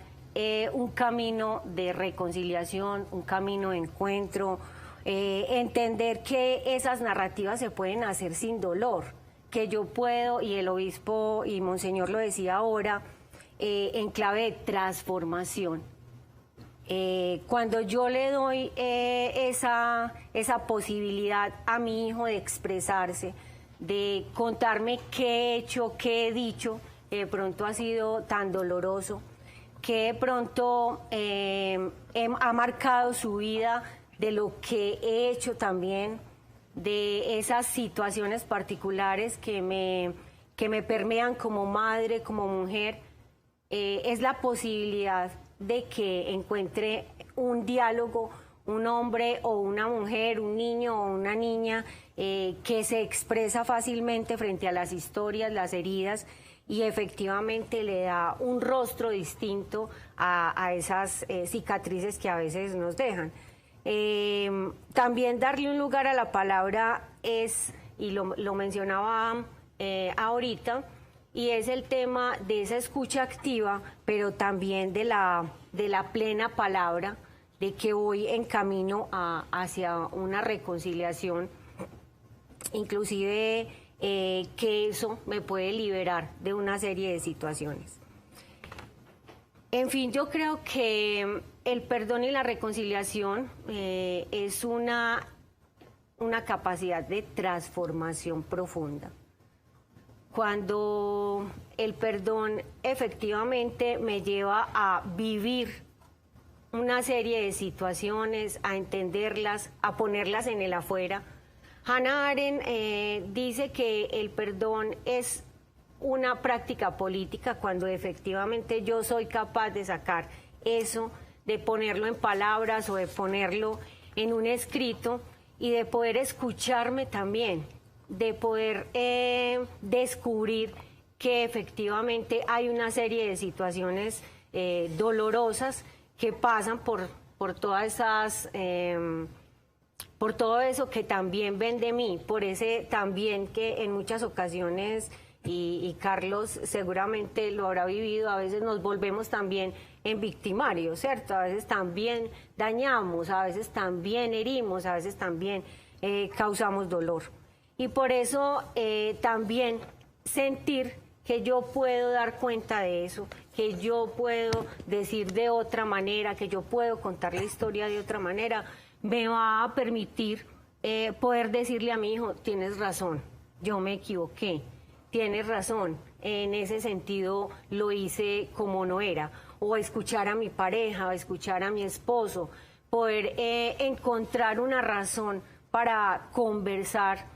S2: un camino de reconciliación, un camino de encuentro, entender que esas narrativas se pueden hacer sin dolor, que yo puedo, y el obispo y Monseñor lo decía ahora, en clave de transformación. Cuando yo le doy esa posibilidad a mi hijo de expresarse, de contarme qué he hecho, qué he dicho, que de pronto ha sido tan doloroso, que de pronto ha marcado su vida, de lo que he hecho también, de esas situaciones particulares que me permean como madre, como mujer, es la posibilidad de que encuentre un diálogo, un hombre o una mujer, un niño o una niña que se expresa fácilmente frente a las historias, las heridas, y efectivamente le da un rostro distinto a esas cicatrices que a veces nos dejan. También darle un lugar a la palabra es, y lo mencionaba ahorita, y es el tema de esa escucha activa, pero también de la plena palabra, de que voy en camino hacia una reconciliación, inclusive que eso me puede liberar de una serie de situaciones. En fin, yo creo que el perdón y la reconciliación es una capacidad de transformación profunda. Cuando el perdón efectivamente me lleva a vivir una serie de situaciones, a entenderlas, a ponerlas en el afuera. Hannah Arendt dice que el perdón es una práctica política cuando efectivamente yo soy capaz de sacar eso, de ponerlo en palabras o de ponerlo en un escrito y de poder escucharme también, de poder descubrir que efectivamente hay una serie de situaciones dolorosas que pasan por todas esas, por todo eso que también ven de mí, por ese también que en muchas ocasiones, y Carlos seguramente lo habrá vivido, a veces nos volvemos también en victimarios, ¿cierto? A veces también dañamos, a veces también herimos, a veces también causamos dolor. Y por eso también sentir que yo puedo dar cuenta de eso, que yo puedo decir de otra manera, que yo puedo contar la historia de otra manera, me va a permitir poder decirle a mi hijo, tienes razón, yo me equivoqué, tienes razón, en ese sentido lo hice como no era, o escuchar a mi pareja, o escuchar a mi esposo, poder encontrar una razón para conversar,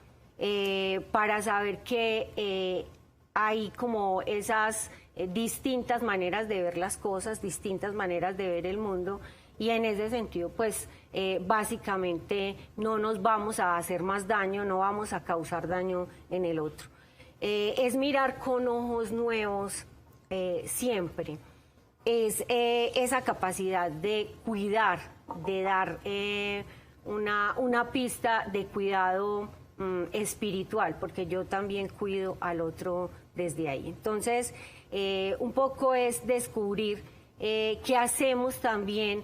S2: para saber que hay como esas distintas maneras de ver las cosas, distintas maneras de ver el mundo, y en ese sentido, pues, básicamente no nos vamos a hacer más daño, no vamos a causar daño en el otro. Es mirar con ojos nuevos siempre, es esa capacidad de cuidar, de dar una pista de cuidado espiritual, porque yo también cuido al otro desde ahí. Entonces, un poco es descubrir qué hacemos también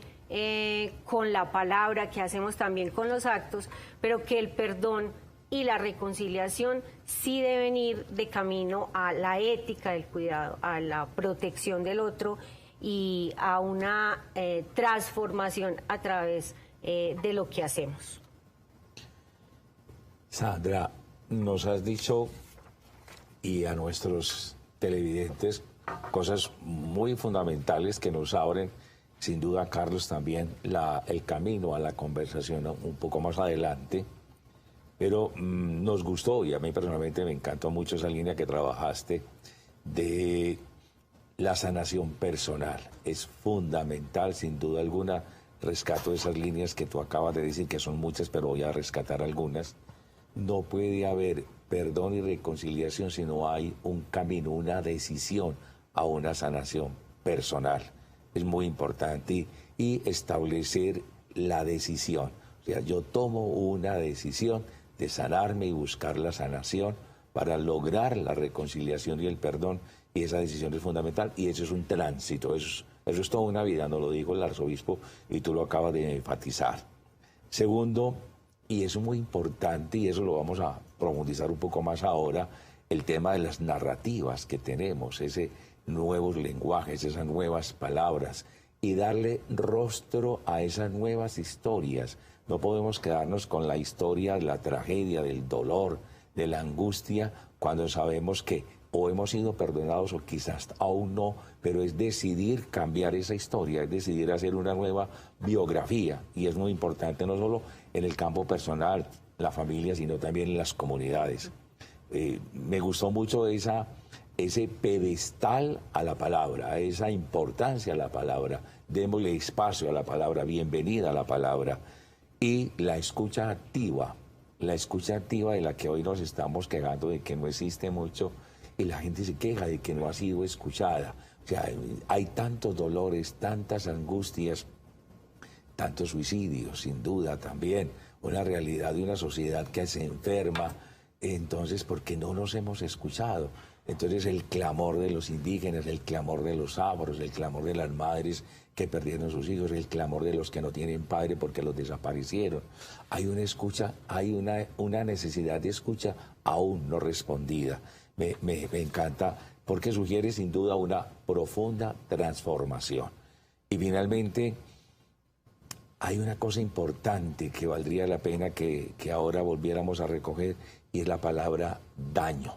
S2: con la palabra, qué hacemos también con los actos, pero que el perdón y la reconciliación sí deben ir de camino a la ética del cuidado, a la protección del otro y a una transformación a través de lo que hacemos.
S1: Sandra, nos has dicho, y a nuestros televidentes, cosas muy fundamentales que nos abren, sin duda, Carlos, también el camino a la conversación un poco más adelante. Pero nos gustó, y a mí personalmente me encantó mucho esa línea que trabajaste de la sanación personal. Es fundamental, sin duda alguna. Rescato esas líneas que tú acabas de decir, que son muchas, pero voy a rescatar algunas. No puede haber perdón y reconciliación si no hay un camino, una decisión a una sanación personal. Es muy importante y establecer la decisión. O sea, yo tomo una decisión de sanarme y buscar la sanación para lograr la reconciliación y el perdón, y esa decisión es fundamental, y eso es un tránsito, eso es toda una vida, nos lo dijo el arzobispo y tú lo acabas de enfatizar. Segundo, y eso es muy importante, y eso lo vamos a profundizar un poco más ahora, el tema de las narrativas que tenemos, ese nuevos lenguajes, esas nuevas palabras, y darle rostro a esas nuevas historias. No podemos quedarnos con la historia de la tragedia, del dolor, de la angustia, cuando sabemos que o hemos sido perdonados o quizás aún no, pero es decidir cambiar esa historia, es decidir hacer una nueva biografía, y es muy importante no solo en el campo personal, la familia, sino también en las comunidades. Me gustó mucho ese pedestal a la palabra, esa importancia a la palabra, démosle espacio a la palabra, bienvenida a la palabra, y la escucha activa de la que hoy nos estamos quejando de que no existe mucho, y la gente se queja de que no ha sido escuchada. O sea, hay tantos dolores, tantas angustias, tantos suicidios, sin duda también, una realidad de una sociedad que se enferma, entonces, porque no nos hemos escuchado. Entonces, el clamor de los indígenas, el clamor de los afros, el clamor de las madres que perdieron sus hijos, el clamor de los que no tienen padre porque los desaparecieron. Hay una escucha, hay una necesidad de escucha aún no respondida. Me encanta porque sugiere sin duda una profunda transformación. Y finalmente, hay una cosa importante que valdría la pena que ahora volviéramos a recoger, y es la palabra daño.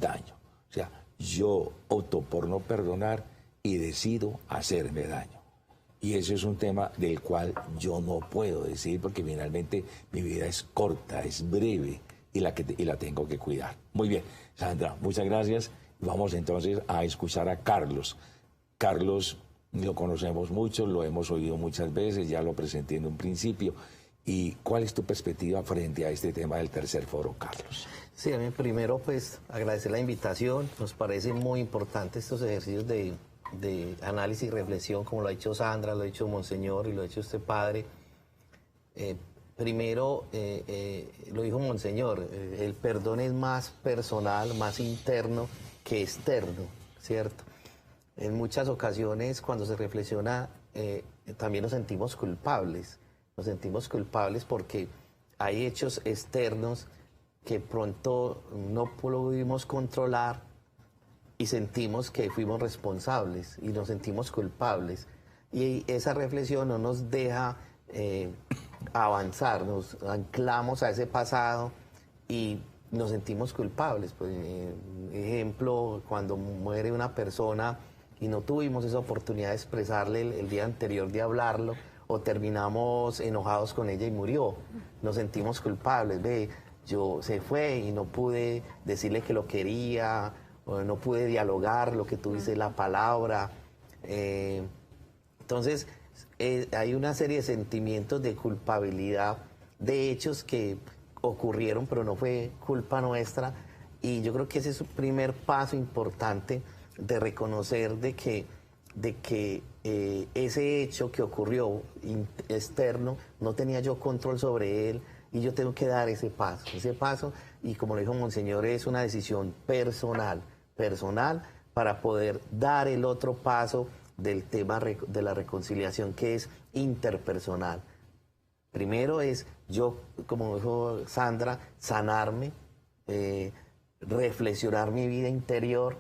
S1: Daño. O sea, yo opto por no perdonar y decido hacerme daño. Y eso es un tema del cual yo no puedo decidir, porque finalmente mi vida es corta, es breve, y la tengo que cuidar. Muy bien, Sandra, muchas gracias. Vamos entonces a escuchar a Carlos. Carlos lo conocemos mucho, lo hemos oído muchas veces, ya lo presenté en un principio. ¿Y cuál es tu perspectiva frente a este tema del tercer foro, Carlos?
S3: Sí, a mí primero pues agradecer la invitación. Nos parece muy importante estos ejercicios de análisis y reflexión, como lo ha dicho Sandra, lo ha dicho Monseñor y lo ha dicho este padre. Primero, lo dijo Monseñor, el perdón es más personal, más interno que externo, ¿cierto? En muchas ocasiones cuando se reflexiona también nos sentimos culpables. Nos sentimos culpables porque hay hechos externos que pronto no pudimos controlar y sentimos que fuimos responsables y nos sentimos culpables. Y esa reflexión no nos deja avanzar, nos anclamos a ese pasado y nos sentimos culpables. Pues, ejemplo, cuando muere una persona y no tuvimos esa oportunidad de expresarle el día anterior, de hablarlo, o terminamos enojados con ella y murió, nos sentimos culpables. Ve, yo se fue y no pude decirle que lo quería, o no pude dialogar lo que tú dices, la palabra. Entonces, hay una serie de sentimientos de culpabilidad, de hechos que ocurrieron, pero no fue culpa nuestra. Y yo creo que ese es un primer paso importante de reconocer de que ese hecho que ocurrió externo, no tenía yo control sobre él, y yo tengo que dar ese paso, y como lo dijo Monseñor, es una decisión personal para poder dar el otro paso del tema de la reconciliación, que es interpersonal. Primero es yo, como dijo Sandra, sanarme, reflexionar mi vida interior,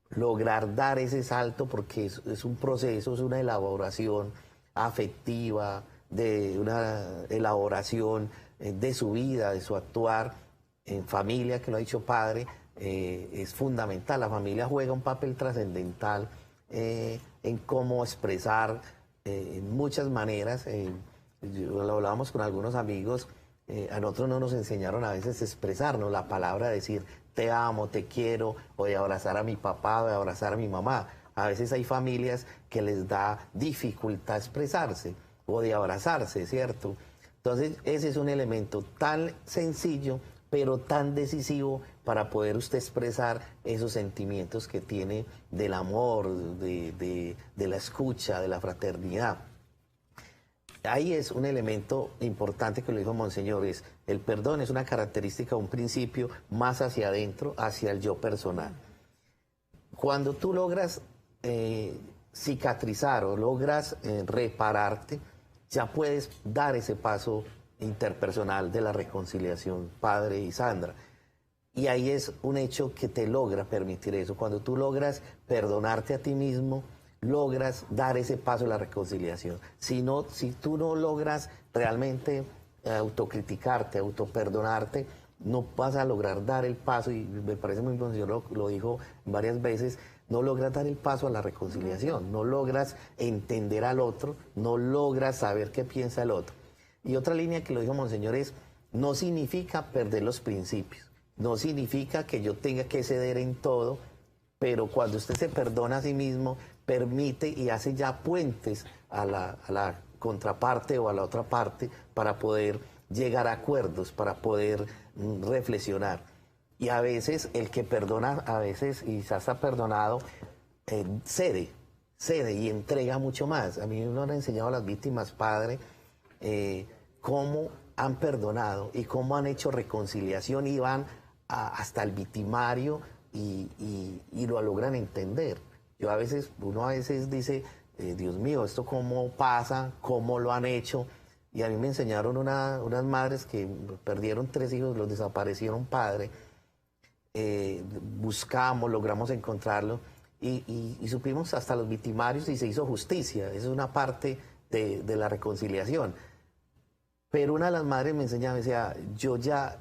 S3: lograr dar ese salto, porque es un proceso, es una elaboración afectiva, de una elaboración de su vida, de su actuar en familia, que lo ha dicho Padre, es fundamental. La familia juega un papel trascendental en cómo expresar en muchas maneras. Lo hablábamos con algunos amigos, a nosotros no nos enseñaron a veces a expresarnos la palabra, decir te amo, te quiero, o de abrazar a mi papá, o de abrazar a mi mamá. A veces hay familias que les da dificultad expresarse o de abrazarse, ¿cierto? Entonces ese es un elemento tan sencillo, pero tan decisivo para poder usted expresar esos sentimientos que tiene del amor, de la escucha, de la fraternidad. Ahí es un elemento importante que lo dijo Monseñor, es el perdón es una característica, un principio más hacia adentro, hacia el yo personal. Cuando tú logras cicatrizar o logras repararte, ya puedes dar ese paso interpersonal de la reconciliación, Padre y Sandra. Y ahí es un hecho que te logra permitir eso. Cuando tú logras perdonarte a ti mismo, logras dar ese paso de la reconciliación. Si tú no logras realmente autocriticarte, autoperdonarte, no vas a lograr dar el paso, y me parece muy bueno, lo dijo varias veces, no logras dar el paso a la reconciliación, no logras entender al otro, no logras saber qué piensa el otro. Y otra línea que lo dijo Monseñor es, no significa perder los principios, no significa que yo tenga que ceder en todo, pero cuando usted se perdona a sí mismo, permite y hace ya puentes a la contraparte o a la otra parte para poder llegar a acuerdos, para poder reflexionar. Y a veces el que perdona, a veces y ya está perdonado, cede y entrega mucho más. A mí uno le ha enseñado a las víctimas, Padre, cómo han perdonado y cómo han hecho reconciliación y van hasta el victimario y lo logran entender. Uno a veces dice, Dios mío, ¿esto cómo pasa? ¿Cómo lo han hecho? Y a mí me enseñaron unas madres que perdieron 3 hijos, los desaparecieron, Padre. Buscamos, logramos encontrarlo y supimos hasta los victimarios y se hizo justicia. Esa es una parte de la reconciliación. Pero una de las madres me enseñaba, me decía, yo ya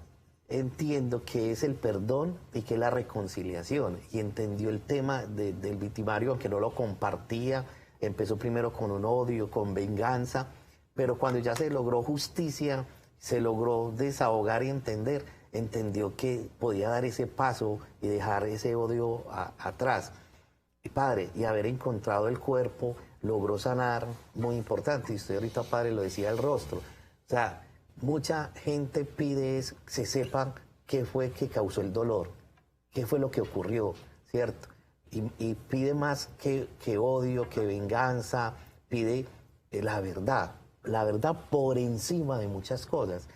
S3: entiendo qué es el perdón y qué es la reconciliación. Y entendió el tema del victimario, aunque no lo compartía. Empezó primero con un odio, con venganza, pero cuando ya se logró justicia, se logró desahogar y entender, entendió que podía dar ese paso y dejar ese odio atrás. Y Padre, y haber encontrado el cuerpo, logró sanar, muy importante. Y usted ahorita, Padre, lo decía, el rostro. O sea, mucha gente pide que se sepa qué fue que causó el dolor, qué fue lo que ocurrió, ¿cierto? Y pide más que odio, que venganza, pide la verdad por encima de muchas cosas.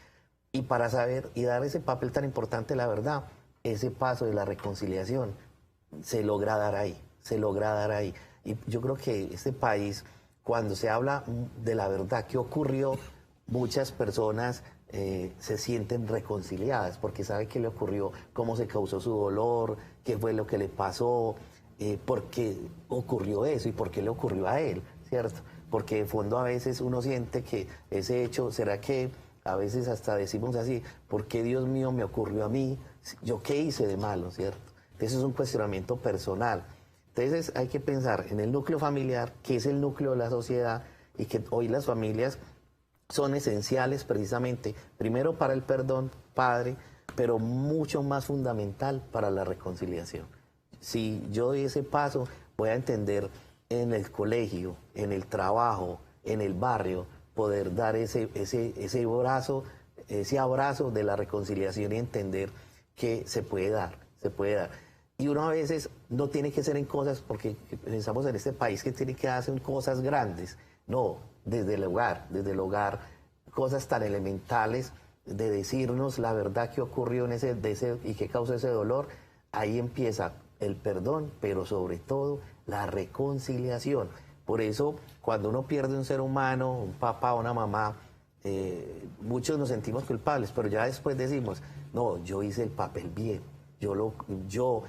S3: Y para saber y dar ese papel tan importante de la verdad, ese paso de la reconciliación se logra dar ahí. Y yo creo que este país, cuando se habla de la verdad que ocurrió, muchas personas se sienten reconciliadas porque saben qué le ocurrió, cómo se causó su dolor, qué fue lo que le pasó, por qué ocurrió eso y por qué le ocurrió a él, ¿cierto? Porque de fondo a veces uno siente que ese hecho, ¿será que a veces hasta decimos así, ¿por qué Dios mío me ocurrió a mí? ¿Yo qué hice de malo, cierto? Ese es un cuestionamiento personal. Entonces hay que pensar en el núcleo familiar, que es el núcleo de la sociedad, y que hoy las familias son esenciales precisamente, primero para el perdón, Padre, pero mucho más fundamental para la reconciliación. Si yo doy ese paso, voy a entender en el colegio, en el trabajo, en el barrio, poder dar ese abrazo de la reconciliación y entender que se puede dar. Y uno a veces no tiene que ser en cosas, porque pensamos en este país que tiene que hacer cosas grandes. No, desde el hogar, cosas tan elementales de decirnos la verdad que ocurrió y que causó ese dolor. Ahí empieza el perdón, pero sobre todo la reconciliación. Por eso, cuando uno pierde un ser humano, un papá o una mamá, muchos nos sentimos culpables, pero ya después decimos, no, yo hice el papel bien, yo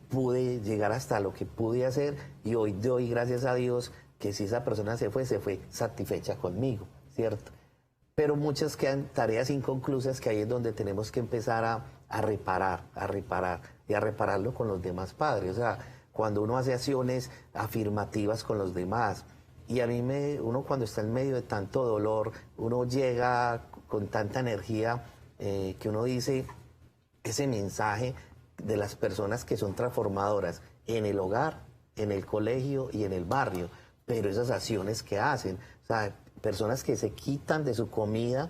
S3: pude llegar hasta lo que pude hacer y hoy doy gracias a Dios que si esa persona se fue satisfecha conmigo, ¿cierto? Pero muchas quedan tareas inconclusas que ahí es donde tenemos que empezar a reparar y a repararlo con los demás padres. O sea, cuando uno hace acciones afirmativas con los demás. Y a mí uno cuando está en medio de tanto dolor, uno llega con tanta energía que uno dice ese mensaje de las personas que son transformadoras en el hogar, en el colegio y en el barrio. Pero esas acciones que hacen, o sea, personas que se quitan de su comida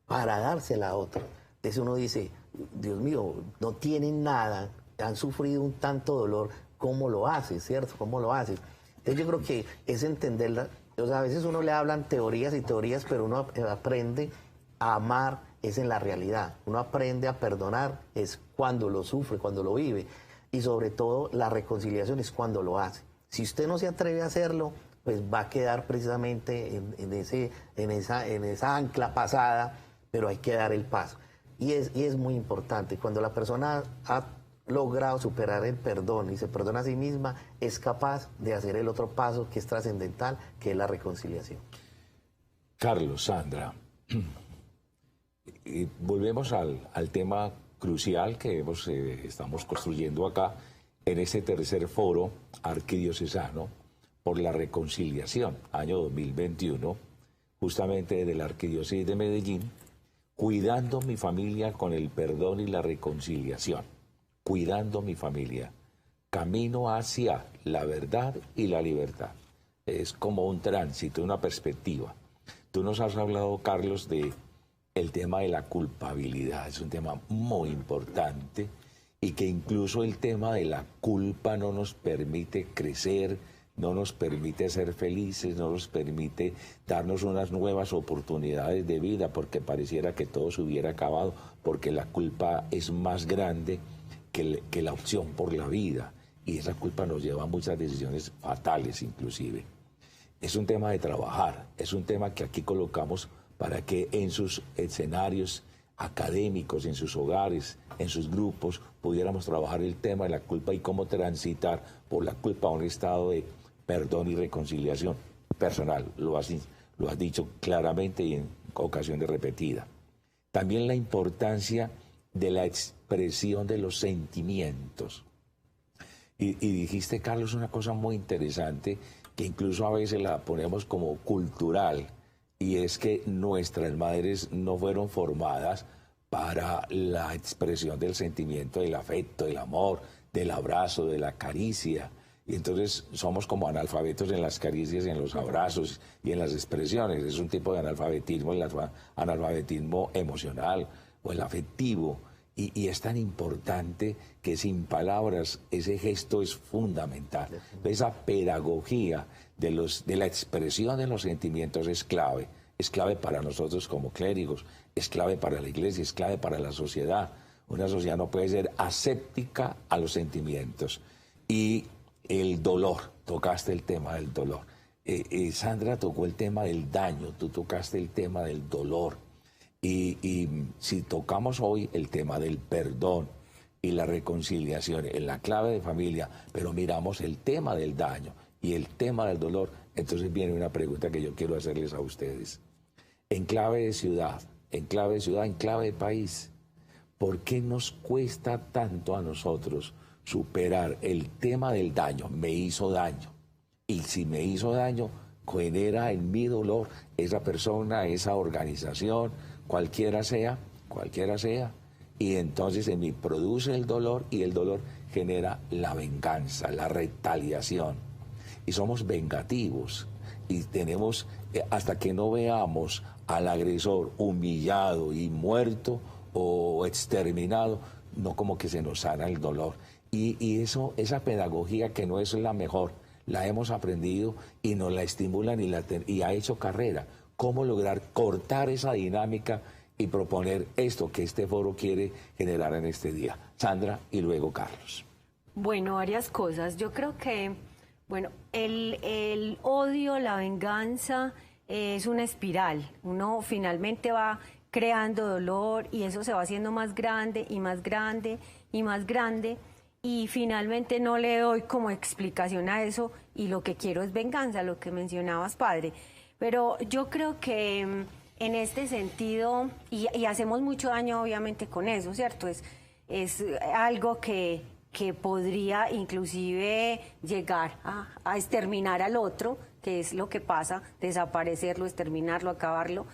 S3: para dársela a otro. Entonces uno dice, Dios mío, no tienen nada, han sufrido un tanto dolor, ¿cómo lo haces, cierto? ¿Cómo lo haces? Entonces yo creo que es entenderla. O sea, a veces uno le hablan teorías y teorías, pero uno aprende a amar es en la realidad. Uno aprende a perdonar es cuando lo sufre, cuando lo vive. Y sobre todo la reconciliación es cuando lo hace. Si usted no se atreve a hacerlo, pues va a quedar precisamente en esa ancla pasada, pero hay que dar el paso. Y es muy importante. Cuando la persona ha logrado superar el perdón y se perdona a sí misma, es capaz de hacer el otro paso que es trascendental, que es la reconciliación.
S1: Carlos, Sandra, y volvemos al tema crucial que estamos construyendo acá en este tercer foro arquidiocesano por la reconciliación, año 2021, justamente de la Arquidiócesis de Medellín, cuidando mi familia con el perdón y la reconciliación, cuidando mi familia, camino hacia la verdad y la libertad. Es como un tránsito, una perspectiva. Tú nos has hablado, Carlos, de el tema de la culpabilidad. Es un tema muy importante y que incluso el tema de la culpa no nos permite crecer, no nos permite ser felices, no nos permite darnos unas nuevas oportunidades de vida, porque pareciera que todo se hubiera acabado, porque la culpa es más grande que la opción por la vida, y esa culpa nos lleva a muchas decisiones fatales inclusive. Es un tema de trabajar, es un tema que aquí colocamos para que en sus escenarios académicos, en sus hogares, en sus grupos, pudiéramos trabajar el tema de la culpa y cómo transitar por la culpa a un estado de perdón y reconciliación personal. Lo has dicho claramente y en ocasiones repetidas. También la importancia de la expresión de los sentimientos. Y dijiste, Carlos, una cosa muy interesante que incluso a veces la ponemos como cultural, y es que nuestras madres no fueron formadas para la expresión del sentimiento, del afecto, del amor, del abrazo, de la caricia. Y entonces somos como analfabetos en las caricias, en los abrazos y en las expresiones. Es un tipo de analfabetismo, el analfabetismo emocional o el afectivo. Y es tan importante que sin palabras ese gesto es fundamental. Esa pedagogía de la expresión de los sentimientos es clave. Es clave para nosotros como clérigos, es clave para la iglesia, es clave para la sociedad. Una sociedad no puede ser aséptica a los sentimientos. Y el dolor, tocaste el tema del dolor. Sandra tocó el tema del daño, tú tocaste el tema del dolor. Y si tocamos hoy el tema del perdón y la reconciliación en la clave de familia, pero miramos el tema del daño y el tema del dolor, entonces viene una pregunta que yo quiero hacerles a ustedes. En clave de ciudad, en clave de país, ¿por qué nos cuesta tanto a nosotros superar el tema del daño? Me hizo daño. Y si me hizo daño, genera en mi dolor esa persona, esa organización, cualquiera sea, y entonces en mí produce el dolor y el dolor genera la venganza, la retaliación. Y somos vengativos y tenemos, hasta que no veamos al agresor humillado y muerto o exterminado, no como que se nos sana el dolor. Y esa pedagogía que no es la mejor, la hemos aprendido y nos la estimulan y ha hecho carrera. ¿Cómo lograr cortar esa dinámica y proponer esto que este foro quiere generar en este día? Sandra y luego Carlos.
S2: Bueno, varias cosas. Yo creo que, el odio, la venganza es una espiral. Uno finalmente va creando dolor y eso se va haciendo más grande y más grande y más grande. Y finalmente no le doy como explicación a eso y lo que quiero es venganza, lo que mencionabas, padre. Pero yo creo que en este sentido, y hacemos mucho daño obviamente con eso, ¿cierto? Es algo que podría inclusive llegar a exterminar al otro, que es lo que pasa, desaparecerlo, exterminarlo, acabarlo,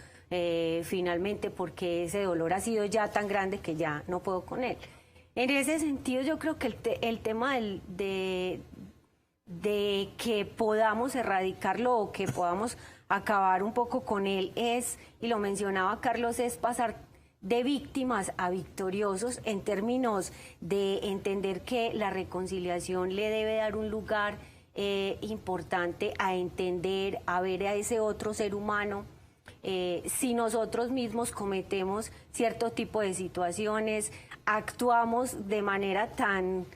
S2: finalmente porque ese dolor ha sido ya tan grande que ya no puedo con él. En ese sentido yo creo que el tema de que podamos erradicarlo o que podamos acabar un poco con él es, y lo mencionaba Carlos, es pasar de víctimas a victoriosos en términos de entender que la reconciliación le debe dar un lugar importante a entender, a ver a ese otro ser humano. Si nosotros mismos cometemos cierto tipo de situaciones, actuamos de manera tan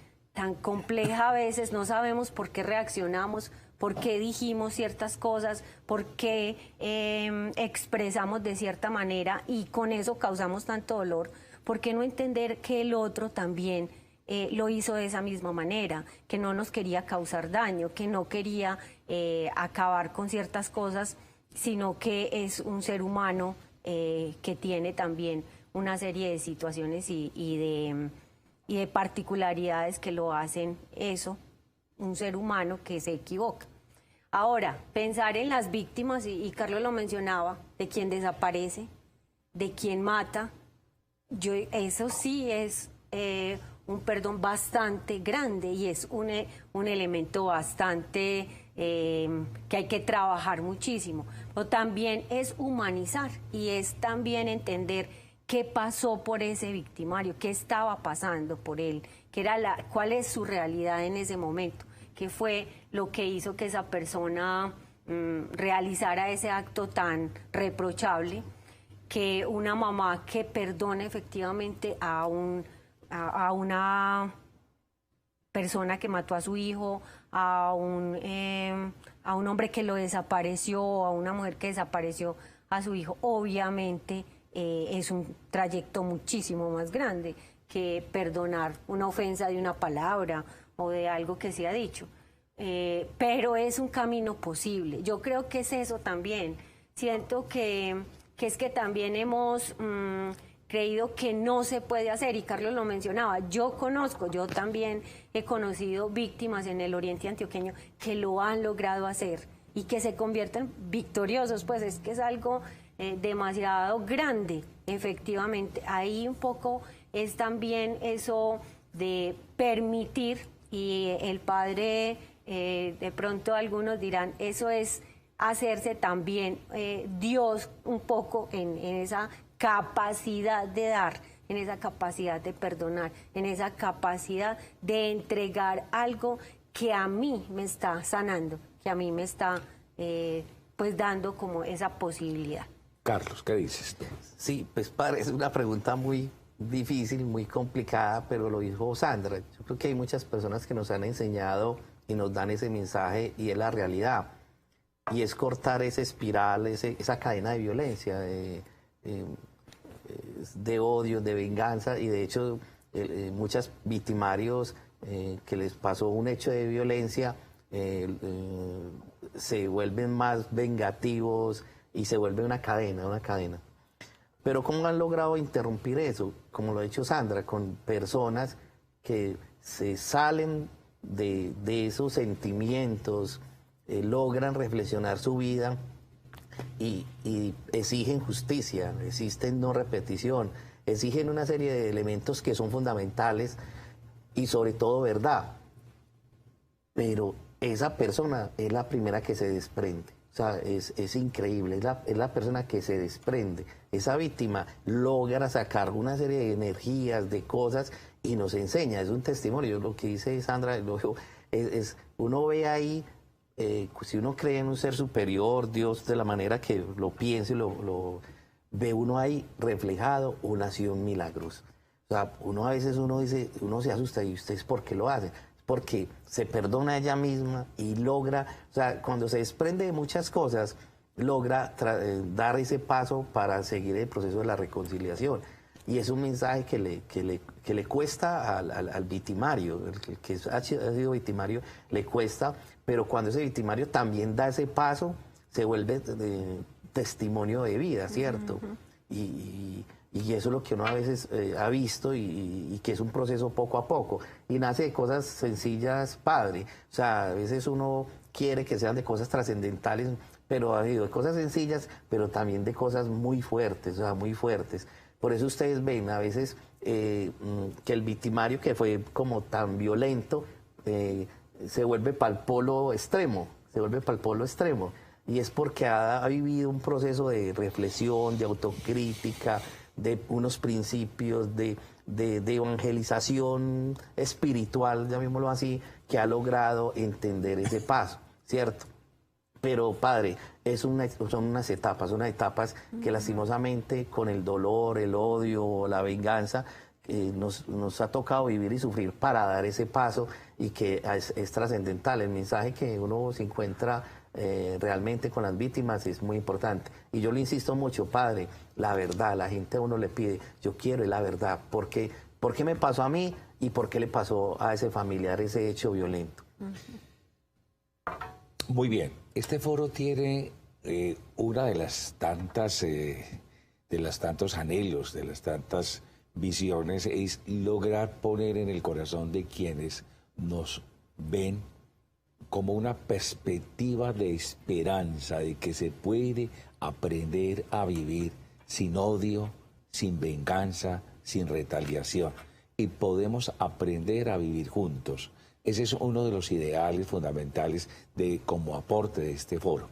S2: compleja a veces, no sabemos por qué reaccionamos, por qué dijimos ciertas cosas, por qué expresamos de cierta manera y con eso causamos tanto dolor. ¿Por qué no entender que el otro también lo hizo de esa misma manera, que no nos quería causar daño, que no quería acabar con ciertas cosas, sino que es un ser humano que tiene también una serie de situaciones y de particularidades que lo hacen eso, un ser humano que se equivoca. Ahora, pensar en las víctimas, y Carlos lo mencionaba, de quien desaparece, de quien mata, eso sí es un perdón bastante grande y es un elemento bastante que hay que trabajar muchísimo. Pero también es humanizar y es también entender qué pasó por ese victimario, qué estaba pasando por él, cuál es su realidad en ese momento, qué fue lo que hizo que esa persona realizara ese acto tan reprochable, que una mamá que perdone efectivamente a una persona que mató a su hijo, a un hombre que lo desapareció, a una mujer que desapareció a su hijo, obviamente es un trayecto muchísimo más grande que perdonar una ofensa de una palabra o de algo que se ha dicho. Pero es un camino posible. Yo creo que es eso también. Siento que es que también hemos creído que no se puede hacer, y Carlos lo mencionaba, yo también he conocido víctimas en el oriente antioqueño que lo han logrado hacer y que se convierten victoriosos, pues es que es algo demasiado grande, efectivamente. Ahí un poco es también eso de permitir, y el padre, de pronto algunos dirán, eso es hacerse también Dios un poco en esa capacidad de dar, en esa capacidad de perdonar, en esa capacidad de entregar algo que a mí me está sanando, que a mí me está pues dando como esa posibilidad.
S1: Carlos, ¿qué dices tú?
S3: Sí, pues padre, es una pregunta muy difícil, muy complicada, pero lo dijo Sandra. Yo creo que hay muchas personas que nos han enseñado y nos dan ese mensaje y es la realidad. Y es cortar esa espiral, esa cadena de violencia, de odio, de venganza. Y de hecho, muchos victimarios que les pasó un hecho de violencia se vuelven más vengativos y se vuelve una cadena. Pero ¿cómo han logrado interrumpir eso? Como lo ha dicho Sandra, con personas que se salen de esos sentimientos, logran reflexionar su vida y exigen justicia, exigen no repetición, exigen una serie de elementos que son fundamentales y sobre todo verdad. Pero esa persona es la primera que se desprende. O sea, es increíble, es la persona que se desprende. Esa víctima logra sacar una serie de energías, de cosas, y nos enseña, es un testimonio. Lo que dice Sandra, uno ve ahí, si uno cree en un ser superior, Dios, de la manera que lo piense, lo ve uno ahí reflejado, una acción milagrosa. O sea, a veces uno dice, uno se asusta, ¿y ustedes por qué lo hacen? Porque se perdona a ella misma y logra, o sea, cuando se desprende de muchas cosas, logra dar ese paso para seguir el proceso de la reconciliación. Y es un mensaje que le cuesta al victimario, el que ha sido victimario, le cuesta, pero cuando ese victimario también da ese paso, se vuelve testimonio de vida, ¿cierto? Y eso es lo que uno a veces ha visto y que es un proceso poco a poco. Y nace de cosas sencillas, padre. O sea, a veces uno quiere que sean de cosas trascendentales, pero ha habido de cosas sencillas, pero también de cosas muy fuertes, o sea, muy fuertes. Por eso ustedes ven a veces que el victimario que fue como tan violento se vuelve para el polo extremo, Y es porque ha vivido un proceso de reflexión, de autocrítica, de unos principios de evangelización espiritual, llamémoslo así, que ha logrado entender ese paso, ¿cierto? Pero, padre, son unas etapas que lastimosamente con el dolor, el odio, la venganza, nos ha tocado vivir y sufrir para dar ese paso y que es trascendental. El mensaje que uno se encuentra realmente con las víctimas es muy importante. Y yo le insisto mucho, padre, la verdad, la gente a uno le pide, yo quiero la verdad, ¿por qué me pasó a mí y por qué le pasó a ese familiar ese hecho violento?
S1: Muy bien, este foro tiene una de las tantas, tantos anhelos, de las tantas visiones, es lograr poner en el corazón de quienes nos ven como una perspectiva de esperanza, de que se puede aprender a vivir sin odio, sin venganza, sin retaliación. Y podemos aprender a vivir juntos. Ese es uno de los ideales fundamentales como aporte de este foro.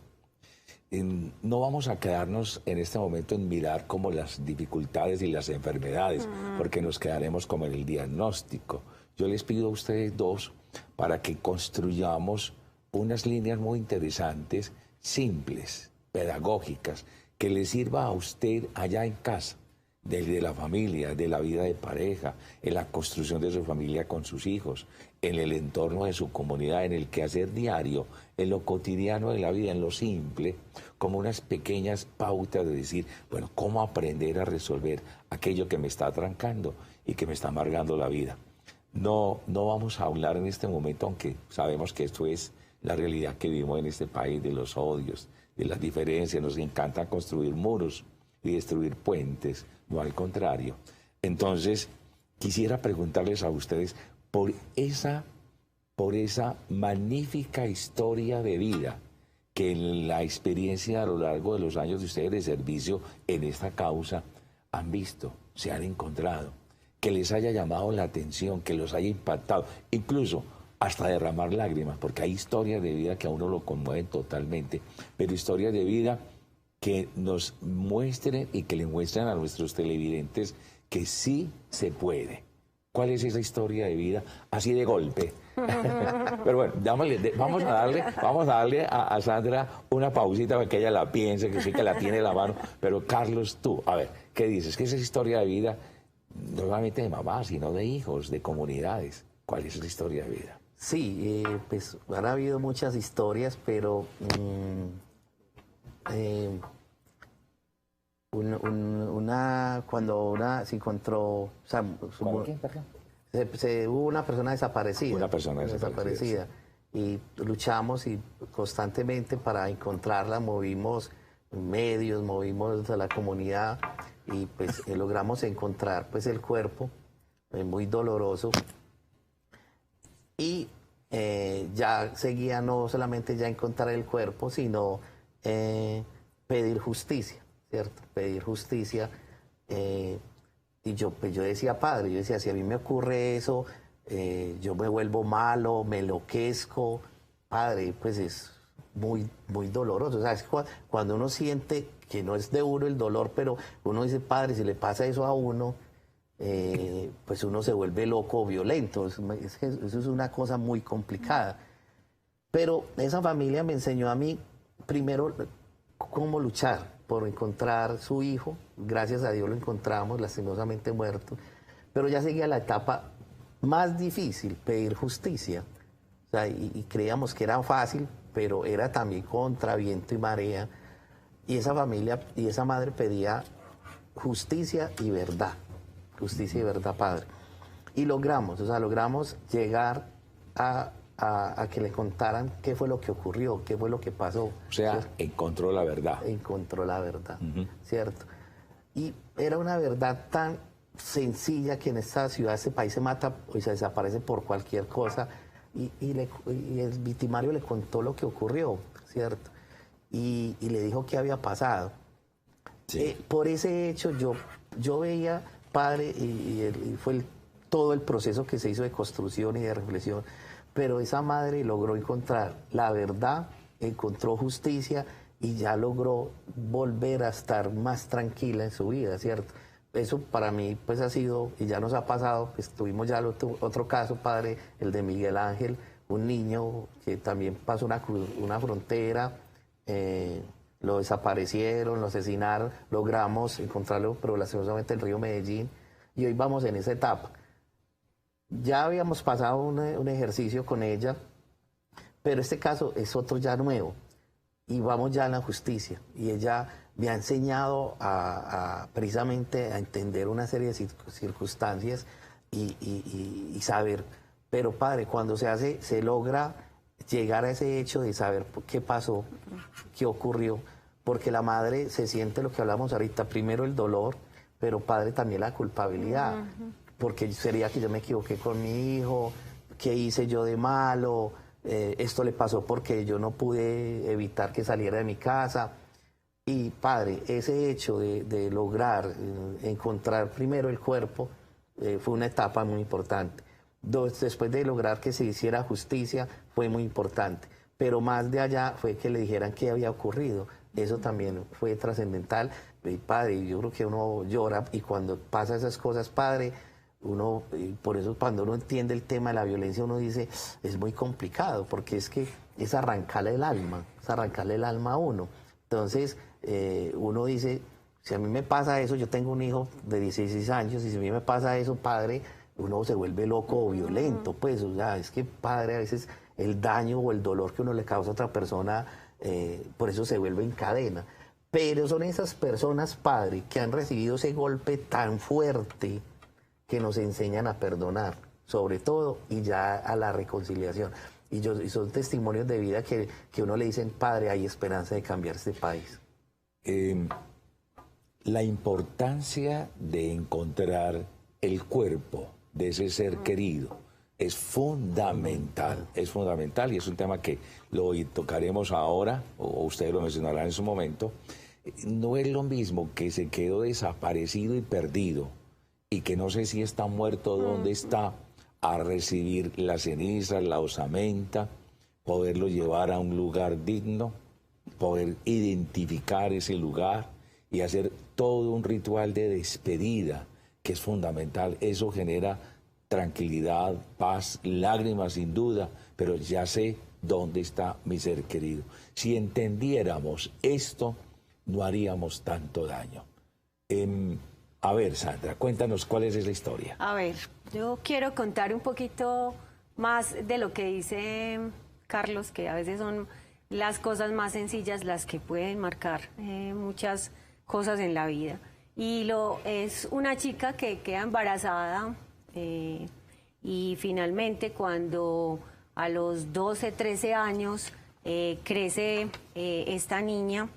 S1: No vamos a quedarnos en este momento en mirar como las dificultades y las enfermedades, porque nos quedaremos como en el diagnóstico. Yo les pido a ustedes dos para que construyamos unas líneas muy interesantes, simples, pedagógicas, que le sirva a usted allá en casa, de la familia, de la vida de pareja, en la construcción de su familia con sus hijos, en el entorno de su comunidad, en el quehacer diario, en lo cotidiano de la vida, en lo simple, como unas pequeñas pautas de decir, bueno, cómo aprender a resolver aquello que me está atrancando y que me está amargando la vida. No vamos a hablar en este momento, aunque sabemos que esto es la realidad que vivimos en este país, de los odios, de las diferencias. Nos encanta construir muros y destruir puentes, no al contrario. Entonces, quisiera preguntarles a ustedes por esa magnífica historia de vida que en la experiencia a lo largo de los años de ustedes de servicio en esta causa han visto, se han encontrado, que les haya llamado la atención, que los haya impactado, incluso hasta derramar lágrimas, porque hay historias de vida que a uno lo conmueven totalmente, pero historias de vida que nos muestren y que le muestren a nuestros televidentes que sí se puede. ¿Cuál es esa historia de vida así de golpe? Pero bueno, vamos a darle a Sandra una pausita para que ella la piense, que sí que la tiene en la mano. Pero Carlos, tú, a ver, ¿qué dices? ¿Qué es esa historia de vida, no solamente de mamá, sino de hijos, de comunidades? ¿Cuál es esa historia de vida?
S3: Sí, pues han habido muchas historias, pero cuando una se encontró, o sea, hubo una persona desaparecida.
S1: Una persona desaparecida.
S3: Y luchamos y constantemente para encontrarla, movimos medios, movimos a la comunidad y pues logramos encontrar pues el cuerpo, muy doloroso. Y ya seguía no solamente ya encontrar el cuerpo, sino pedir justicia, ¿cierto? Pedir justicia. Y yo decía, padre, yo decía, si a mí me ocurre eso, yo me vuelvo malo, me enloquezco, padre, pues es muy, muy doloroso. O sea, es cuando uno siente que no es de uno el dolor, pero uno dice, padre, si le pasa eso a uno, pues uno se vuelve loco o violento. Eso es una cosa muy complicada. Pero esa familia me enseñó a mí, primero, cómo luchar por encontrar su hijo. Gracias a Dios lo encontramos, lastimosamente muerto. Pero ya seguía la etapa más difícil, pedir justicia. O sea, y creíamos que era fácil, pero era también contra viento y marea. Y esa familia y esa madre pedía justicia y verdad. Justicia y verdad, padre. Y logramos llegar a que le contaran qué fue lo que ocurrió, qué fue lo que pasó.
S1: O sea, ¿cierto? Encontró la verdad.
S3: Encontró la verdad, ¿cierto? Y era una verdad tan sencilla que en esta ciudad, este país se mata o se desaparece por cualquier cosa. Y el victimario le contó lo que ocurrió, ¿cierto? Y le dijo qué había pasado. Sí. Por ese hecho yo veía, padre, y fue todo el proceso que se hizo de construcción y de reflexión, pero esa madre logró encontrar la verdad, encontró justicia y ya logró volver a estar más tranquila en su vida, ¿cierto? eso para mí pues ha sido, y ya nos ha pasado, pues tuvimos ya otro caso, padre, el de Miguel Ángel, un niño que también pasó una frontera, lo desaparecieron, lo asesinaron, logramos encontrarlo, pero lastimosamente en el río Medellín, y hoy vamos en esa etapa. Ya habíamos pasado un ejercicio con ella, pero este caso es otro ya nuevo, y vamos ya en la justicia, y ella me ha enseñado precisamente a entender una serie de circunstancias y saber, pero padre, cuando se logra llegar a ese hecho de saber qué pasó, qué ocurrió, porque la madre se siente lo que hablamos ahorita, primero el dolor, pero padre también la culpabilidad, porque sería que yo me equivoqué con mi hijo, qué hice yo de malo, esto le pasó porque yo no pude evitar que saliera de mi casa. Y padre, ese hecho de lograr encontrar primero el cuerpo fue una etapa muy importante. Después de lograr que se hiciera justicia fue muy importante. Pero más de allá fue que le dijeran qué había ocurrido. Eso también fue trascendental. Y padre, yo creo que uno llora y cuando pasa esas cosas, padre, por eso cuando uno entiende el tema de la violencia, uno dice, es muy complicado, porque es que es arrancarle el alma a uno. Entonces, uno dice, si a mí me pasa eso, yo tengo un hijo de 16 años, y si a mí me pasa eso, padre, uno se vuelve loco o violento, pues, o sea, es que, padre, a veces el daño o el dolor que uno le causa a otra persona, por eso se vuelve en cadena. Pero son esas personas, padre, que han recibido ese golpe tan fuerte que nos enseñan a perdonar, sobre todo, y ya a la reconciliación. Y son testimonios de vida que uno le dicen, padre, hay esperanza de cambiar este país.
S1: La importancia de encontrar el cuerpo de ese ser querido es fundamental y es un tema que lo tocaremos ahora, o ustedes lo mencionarán en su momento. No es lo mismo que se quedó desaparecido y perdido, y que no sé si está muerto o dónde está, a recibir las cenizas, la osamenta, poderlo llevar a un lugar digno, poder identificar ese lugar y hacer todo un ritual de despedida, que es fundamental. Eso genera tranquilidad, paz, lágrimas sin duda, pero ya sé dónde está mi ser querido. Si entendiéramos esto, no haríamos tanto daño. A ver, Sandra, cuéntanos cuál es esa historia.
S2: A ver, yo quiero contar un poquito más de lo que dice Carlos, que a veces son las cosas más sencillas las que pueden marcar muchas cosas en la vida. Y es una chica que queda embarazada y finalmente cuando a los 12, 13 años crece esta niña,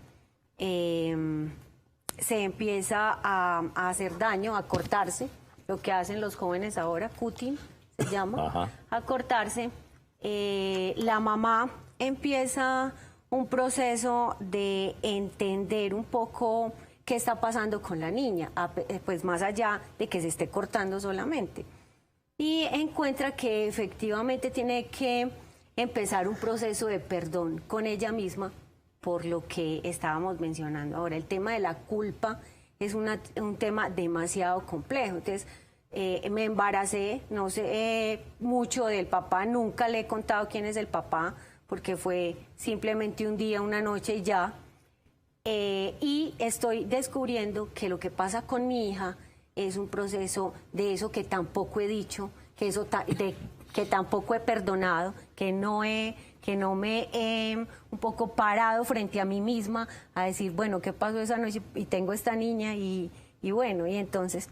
S2: se empieza a hacer daño, a cortarse, lo que hacen los jóvenes ahora, cutting se llama,
S1: Ajá.
S2: a cortarse. La mamá empieza un proceso de entender un poco qué está pasando con la niña, pues más allá de que se esté cortando solamente. Y encuentra que efectivamente tiene que empezar un proceso de perdón con ella misma, por lo que estábamos mencionando ahora. El tema de la culpa es un tema demasiado complejo. Entonces, me embaracé, no sé mucho del papá, nunca le he contado quién es el papá, porque fue simplemente un día, una noche y ya. Y estoy descubriendo que lo que pasa con mi hija es un proceso de eso que tampoco he dicho, que tampoco he perdonado, que no me he un poco parado frente a mí misma a decir, bueno, ¿qué pasó esa noche? Y tengo esta niña y bueno, y entonces,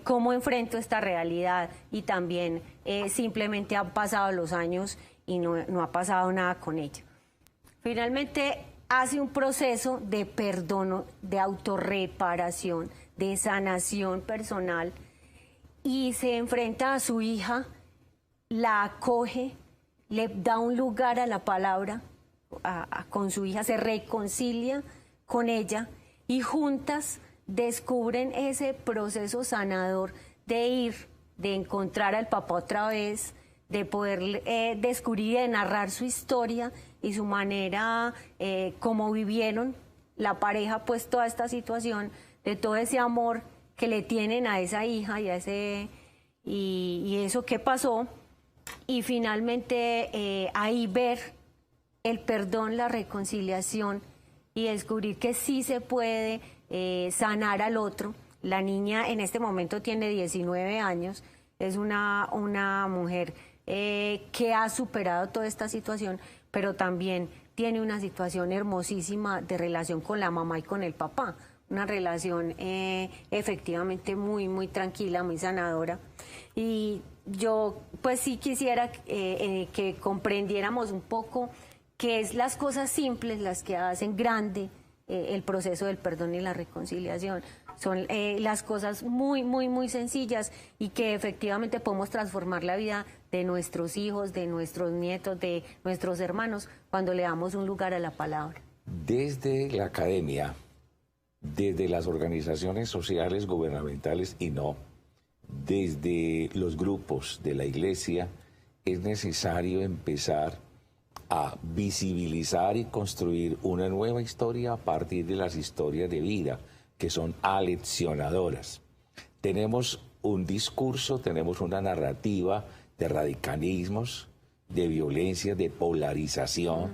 S2: ¿cómo enfrento esta realidad? Y también simplemente han pasado los años y no ha pasado nada con ella. Finalmente hace un proceso de perdón, de autorreparación, de sanación personal y se enfrenta a su hija, la acoge, le da un lugar a la palabra con su hija, se reconcilia con ella y juntas descubren ese proceso sanador de encontrar al papá otra vez, de poder descubrir, de narrar su historia y su manera, cómo vivieron la pareja, pues toda esta situación, de todo ese amor que le tienen a esa hija y a ese y eso qué pasó, y finalmente ahí ver el perdón, la reconciliación y descubrir que sí se puede sanar al otro. La niña en este momento tiene 19 años, es una mujer que ha superado toda esta situación, pero también tiene una situación hermosísima de relación con la mamá y con el papá. Una relación efectivamente muy, muy tranquila, muy sanadora. Y yo pues sí quisiera que comprendiéramos un poco que es las cosas simples las que hacen grande el proceso del perdón y la reconciliación. Son las cosas muy, muy, muy sencillas y que efectivamente podemos transformar la vida de nuestros hijos, de nuestros nietos, de nuestros hermanos, cuando le damos un lugar a la palabra.
S1: Desde la academia, desde las organizaciones sociales, gubernamentales y no, desde los grupos de la iglesia, es necesario empezar a visibilizar y construir una nueva historia a partir de las historias de vida, que son aleccionadoras. Tenemos un discurso, tenemos una narrativa de radicalismos, de violencia, de polarización,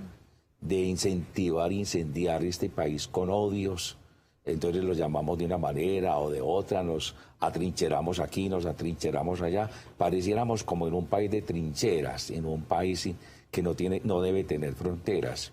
S1: de incentivar, incendiar este país con odios. Entonces los llamamos de una manera o de otra, nos atrincheramos aquí, nos atrincheramos allá. Pareciéramos como en un país de trincheras, en un país que no debe tener fronteras.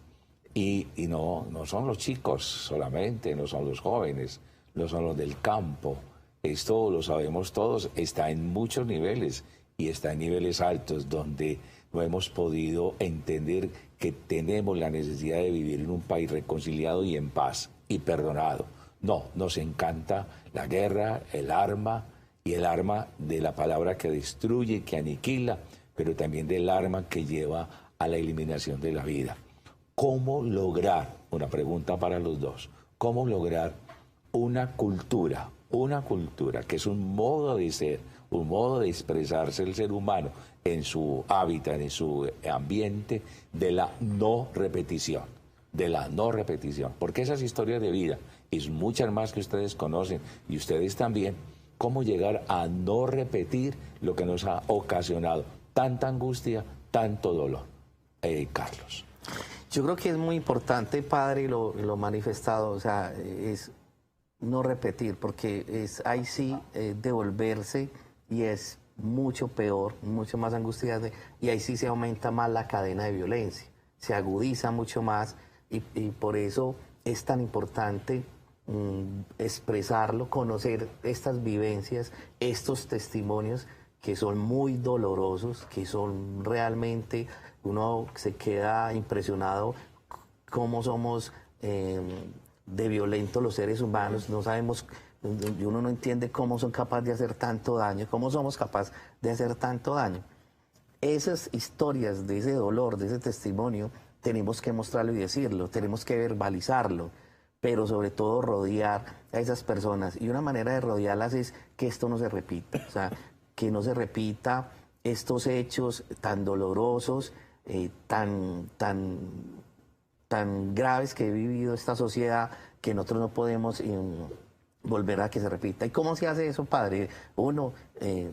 S1: Y no son los chicos solamente, no son los jóvenes, no son los del campo. Esto lo sabemos todos, está en muchos niveles y está en niveles altos donde no hemos podido entender que tenemos la necesidad de vivir en un país reconciliado y en paz y perdonado. No, nos encanta la guerra, el arma y el arma de la palabra que destruye, que aniquila, pero también del arma que lleva a la eliminación de la vida. ¿Cómo lograr, una pregunta para los dos, cómo lograr una cultura que es un modo de ser, un modo de expresarse el ser humano en su hábitat, en su ambiente, de la no repetición, porque esas historias de vida, y muchas más que ustedes conocen, y ustedes también, cómo llegar a no repetir lo que nos ha ocasionado tanta angustia, tanto dolor. Carlos.
S3: Yo creo que es muy importante, padre, lo manifestado, o sea, es no repetir, porque ahí sí devolverse y es mucho peor, mucho más angustiante, y ahí sí se aumenta más la cadena de violencia, se agudiza mucho más, y por eso es tan importante expresarlo, conocer estas vivencias, estos testimonios que son muy dolorosos, que son realmente, uno se queda impresionado cómo somos de violentos los seres humanos, no sabemos, uno no entiende cómo son capaces de hacer tanto daño, cómo somos capaces de hacer tanto daño. Esas historias de ese dolor, de ese testimonio, tenemos que mostrarlo y decirlo, tenemos que verbalizarlo, pero sobre todo rodear a esas personas. Y una manera de rodearlas es que esto no se repita, o sea, que no se repita estos hechos tan dolorosos, tan graves que he vivido esta sociedad, que nosotros no podemos volver a que se repita. ¿Y cómo se hace eso, padre? Uno,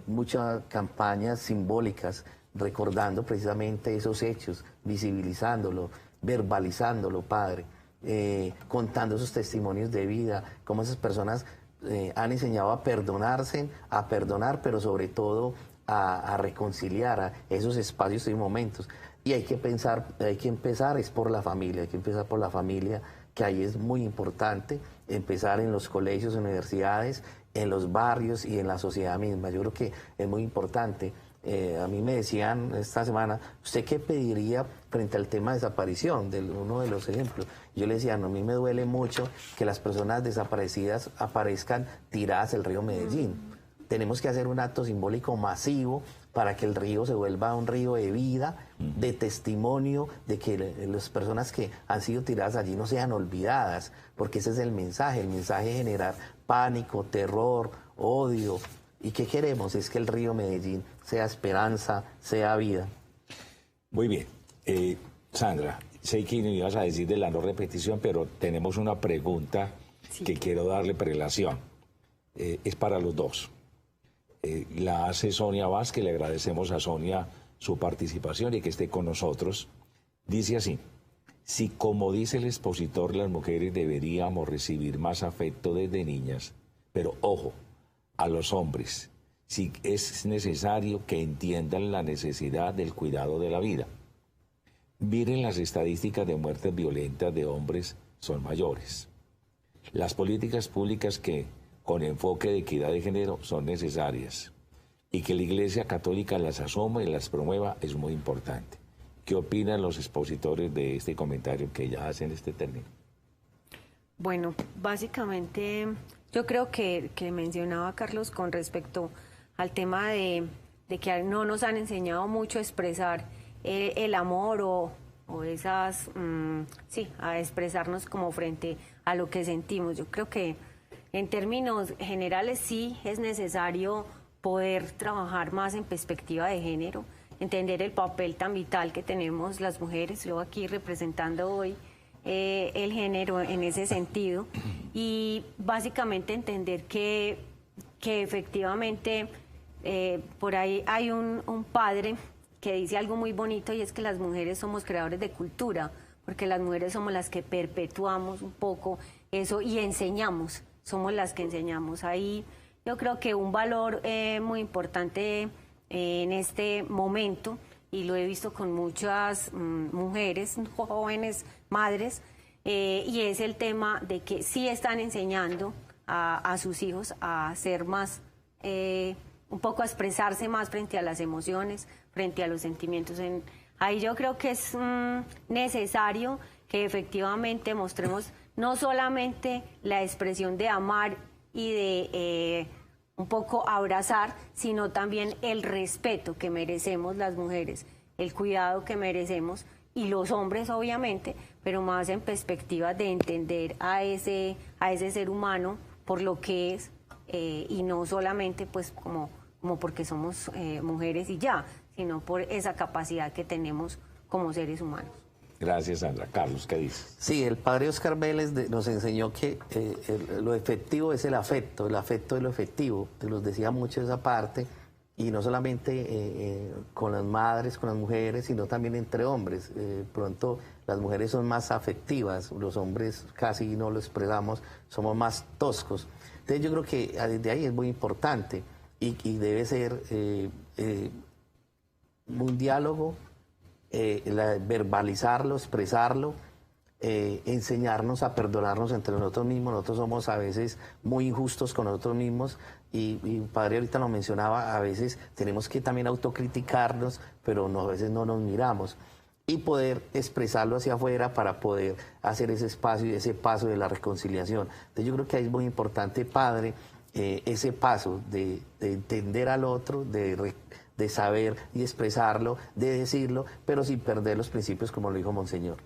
S3: muchas campañas simbólicas, recordando precisamente esos hechos, visibilizándolo, verbalizándolo, padre, contando esos testimonios de vida, cómo esas personas han enseñado a perdonarse, a perdonar, pero sobre todo a reconciliar a esos espacios y momentos. Y hay que empezar es por la familia, hay que empezar por la familia, que ahí es muy importante, empezar en los colegios, universidades, en los barrios y en la sociedad misma. Yo creo que es muy importante. A mí me decían esta semana, ¿usted qué pediría frente al tema de desaparición? Uno de los ejemplos. Yo le decía, no, a mí me duele mucho que las personas desaparecidas aparezcan tiradas al río Medellín. Tenemos que hacer un acto simbólico masivo para que el río se vuelva un río de vida, de testimonio, de que las personas que han sido tiradas allí no sean olvidadas, porque ese es el mensaje de generar pánico, terror, odio. ¿Y qué queremos? Es que el río Medellín sea esperanza, sea vida.
S1: Muy bien. Sandra, sé que me ibas a decir de la no repetición, pero tenemos una pregunta que quiero darle prelación. es para los dos. La hace Sonia Vázquez, le agradecemos a Sonia su participación y que esté con nosotros. Dice así: si como dice el expositor, las mujeres deberíamos recibir más afecto desde niñas, pero ojo, a los hombres, si es necesario que entiendan la necesidad del cuidado de la vida. Miren, las estadísticas de muertes violentas de hombres son mayores. Las políticas públicas que, con enfoque de equidad de género, son necesarias, y que la Iglesia Católica las asuma y las promueva es muy importante. ¿Qué opinan los expositores de este comentario que ya hacen este término?
S2: Bueno, básicamente yo creo que mencionaba Carlos con respecto al tema de que no nos han enseñado mucho a expresar el amor o esas, sí, a expresarnos como frente a lo que sentimos. Yo creo que en términos generales sí es necesario poder trabajar más en perspectiva de género, entender el papel tan vital que tenemos las mujeres, yo aquí representando hoy el género en ese sentido, y básicamente entender que efectivamente por ahí hay un padre que dice algo muy bonito, y es que las mujeres somos creadores de cultura, porque las mujeres somos las que perpetuamos un poco eso y enseñamos, somos las que enseñamos. Ahí yo creo que un valor muy importante en este momento, y lo he visto con muchas mujeres, jóvenes madres, y es el tema de que sí están enseñando a sus hijos a ser más, un poco a expresarse más frente a las emociones, frente a los sentimientos. Ahí yo creo que es necesario que efectivamente mostremos no solamente la expresión de amar y de un poco abrazar, sino también el respeto que merecemos las mujeres, el cuidado que merecemos, y los hombres obviamente, pero más en perspectiva de entender a ese ser humano por lo que es, y no solamente pues como porque somos mujeres y ya, sino por esa capacidad que tenemos como seres humanos.
S1: Gracias, Sandra. Carlos, ¿qué dices?
S3: Sí, el padre Oscar Vélez nos enseñó que lo efectivo es el afecto es lo efectivo. Te los decía mucho esa parte, y no solamente con las madres, con las mujeres, sino también entre hombres. Pronto las mujeres son más afectivas, los hombres casi no lo expresamos, somos más toscos. Entonces yo creo que desde ahí es muy importante, y debe ser un diálogo, verbalizarlo, expresarlo, enseñarnos a perdonarnos entre nosotros mismos. Nosotros somos a veces muy injustos con nosotros mismos, y padre ahorita lo mencionaba, a veces tenemos que también autocriticarnos, pero a veces no nos miramos, y poder expresarlo hacia afuera para poder hacer ese espacio y ese paso de la reconciliación. Entonces yo creo que ahí es muy importante, padre, ese paso de entender al otro, de saber y expresarlo, de decirlo, pero sin perder los principios, como lo dijo Monseñor.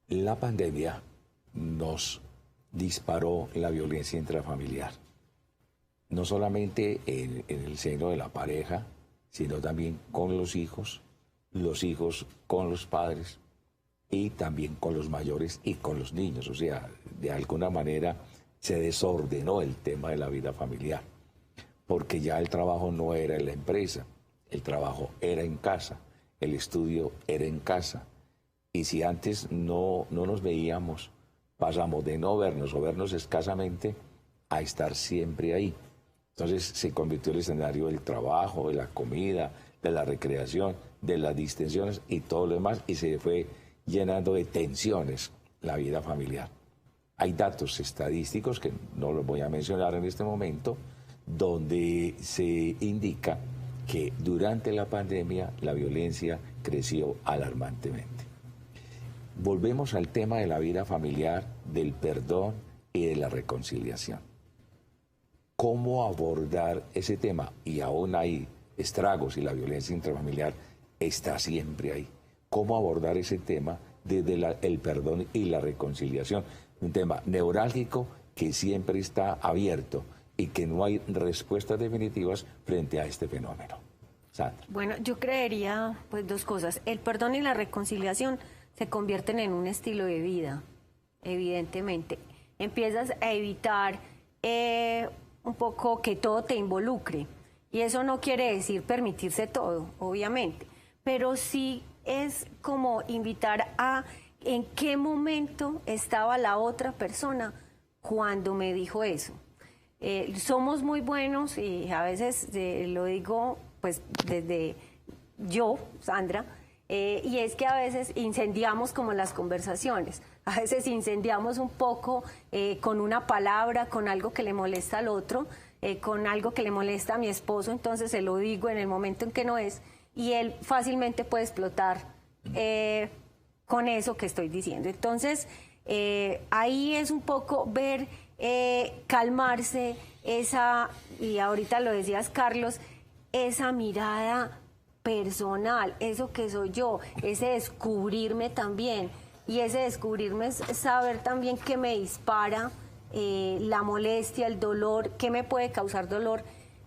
S1: La pandemia nos disparó la violencia intrafamiliar, no solamente en el seno de la pareja, sino también con los hijos con los padres, y también con los mayores y con los niños. O sea, de alguna manera se desordenó el tema de la vida familiar, porque ya el trabajo no era en la empresa, el trabajo era en casa, el estudio era en casa, y si antes no nos veíamos, pasamos de no vernos o vernos escasamente a estar siempre ahí. Entonces se convirtió el escenario del trabajo, de la comida, de la recreación, de las distensiones y todo lo demás, y se fue llenando de tensiones la vida familiar. Hay datos estadísticos, que no los voy a mencionar en este momento, donde se indica que durante la pandemia la violencia creció alarmantemente. Volvemos al tema de la vida familiar, del perdón y de la reconciliación. ¿Cómo abordar ese tema? Y aún hay estragos, y la violencia intrafamiliar está siempre ahí. ¿Cómo abordar ese tema desde el perdón y la reconciliación? Un tema neurálgico que siempre está abierto y que no hay respuestas definitivas frente a este fenómeno. Sandra.
S2: Bueno, yo creería pues dos cosas. El perdón y la reconciliación se convierten en un estilo de vida, evidentemente. empiezas a evitar un poco que todo te involucre. Y eso no quiere decir permitirse todo, obviamente, pero sí es como invitar a en qué momento estaba la otra persona cuando me dijo eso. Somos muy buenos, y a veces lo digo pues desde yo, Sandra, y es que a veces incendiamos como las conversaciones, a veces incendiamos un poco con una palabra, con algo que le molesta al otro, con algo que le molesta a mi esposo, entonces se lo digo en el momento en que no es, y él fácilmente puede explotar con eso que estoy diciendo. Entonces, ahí es un poco ver, calmarse, y ahorita lo decías, Carlos, esa mirada personal, eso que soy yo, ese descubrirme también, y ese descubrirme es saber también qué me dispara la molestia, el dolor, qué me puede causar dolor,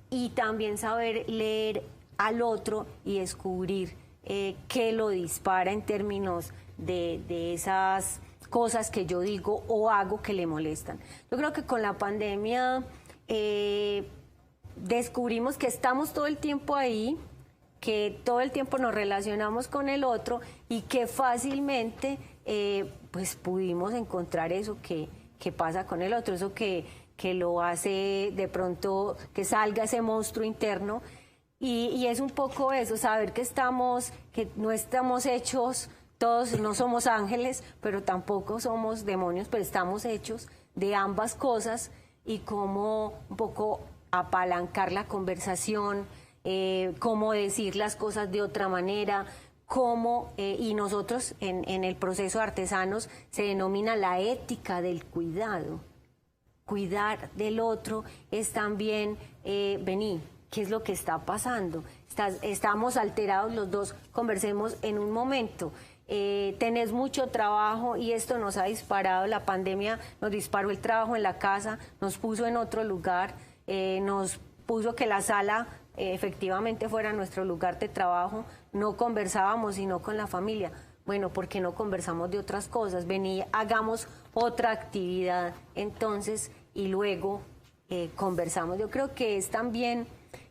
S2: y también saber leer al otro y descubrir qué lo dispara en términos de esas cosas que yo digo o hago que le molestan. Yo creo que con la pandemia descubrimos que estamos todo el tiempo ahí, que todo el tiempo nos relacionamos con el otro y que fácilmente pues pudimos encontrar eso que pasa con el otro, eso que lo hace de pronto que salga ese monstruo interno, y es un poco eso, saber que no estamos hechos, todos no somos ángeles, pero tampoco somos demonios, pero estamos hechos de ambas cosas, y cómo un poco apalancar la conversación, cómo decir las cosas de otra manera, cómo, y nosotros en el proceso de artesanos se denomina la ética del cuidado. Cuidar del otro es también, vení, ¿qué es lo que está pasando? Estamos alterados los dos, conversemos en un momento. Tenés mucho trabajo y esto nos ha disparado, la pandemia nos disparó el trabajo en la casa, nos puso en otro lugar, nos puso que la sala efectivamente fuera nuestro lugar de trabajo, no conversábamos sino con la familia. Bueno, ¿por qué no conversamos de otras cosas? Vení, hagamos otra actividad entonces y luego conversamos. Yo creo que es también,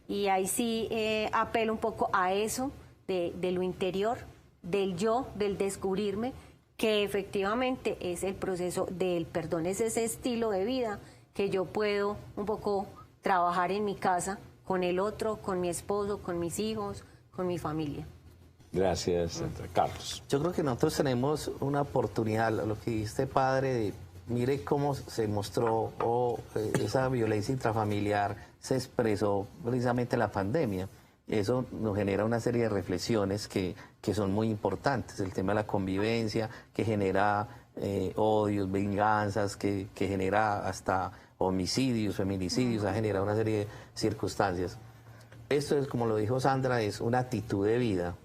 S2: y ahí sí apelo un poco a eso de lo interior, del yo, del descubrirme, que efectivamente es el proceso del perdón, es ese estilo de vida que yo puedo un poco trabajar en mi casa, con el otro, con mi esposo, con mis hijos, con mi familia.
S1: Gracias, Carlos.
S3: Yo creo que nosotros tenemos una oportunidad, lo que dijiste, padre, de mire cómo se mostró esa violencia intrafamiliar, se expresó precisamente en la pandemia. Eso nos genera una serie de reflexiones que son muy importantes. El tema de la convivencia, que genera odios, venganzas, que genera hasta homicidios, feminicidios, ha generado una serie de circunstancias. Esto es, como lo dijo Sandra, es una actitud de vida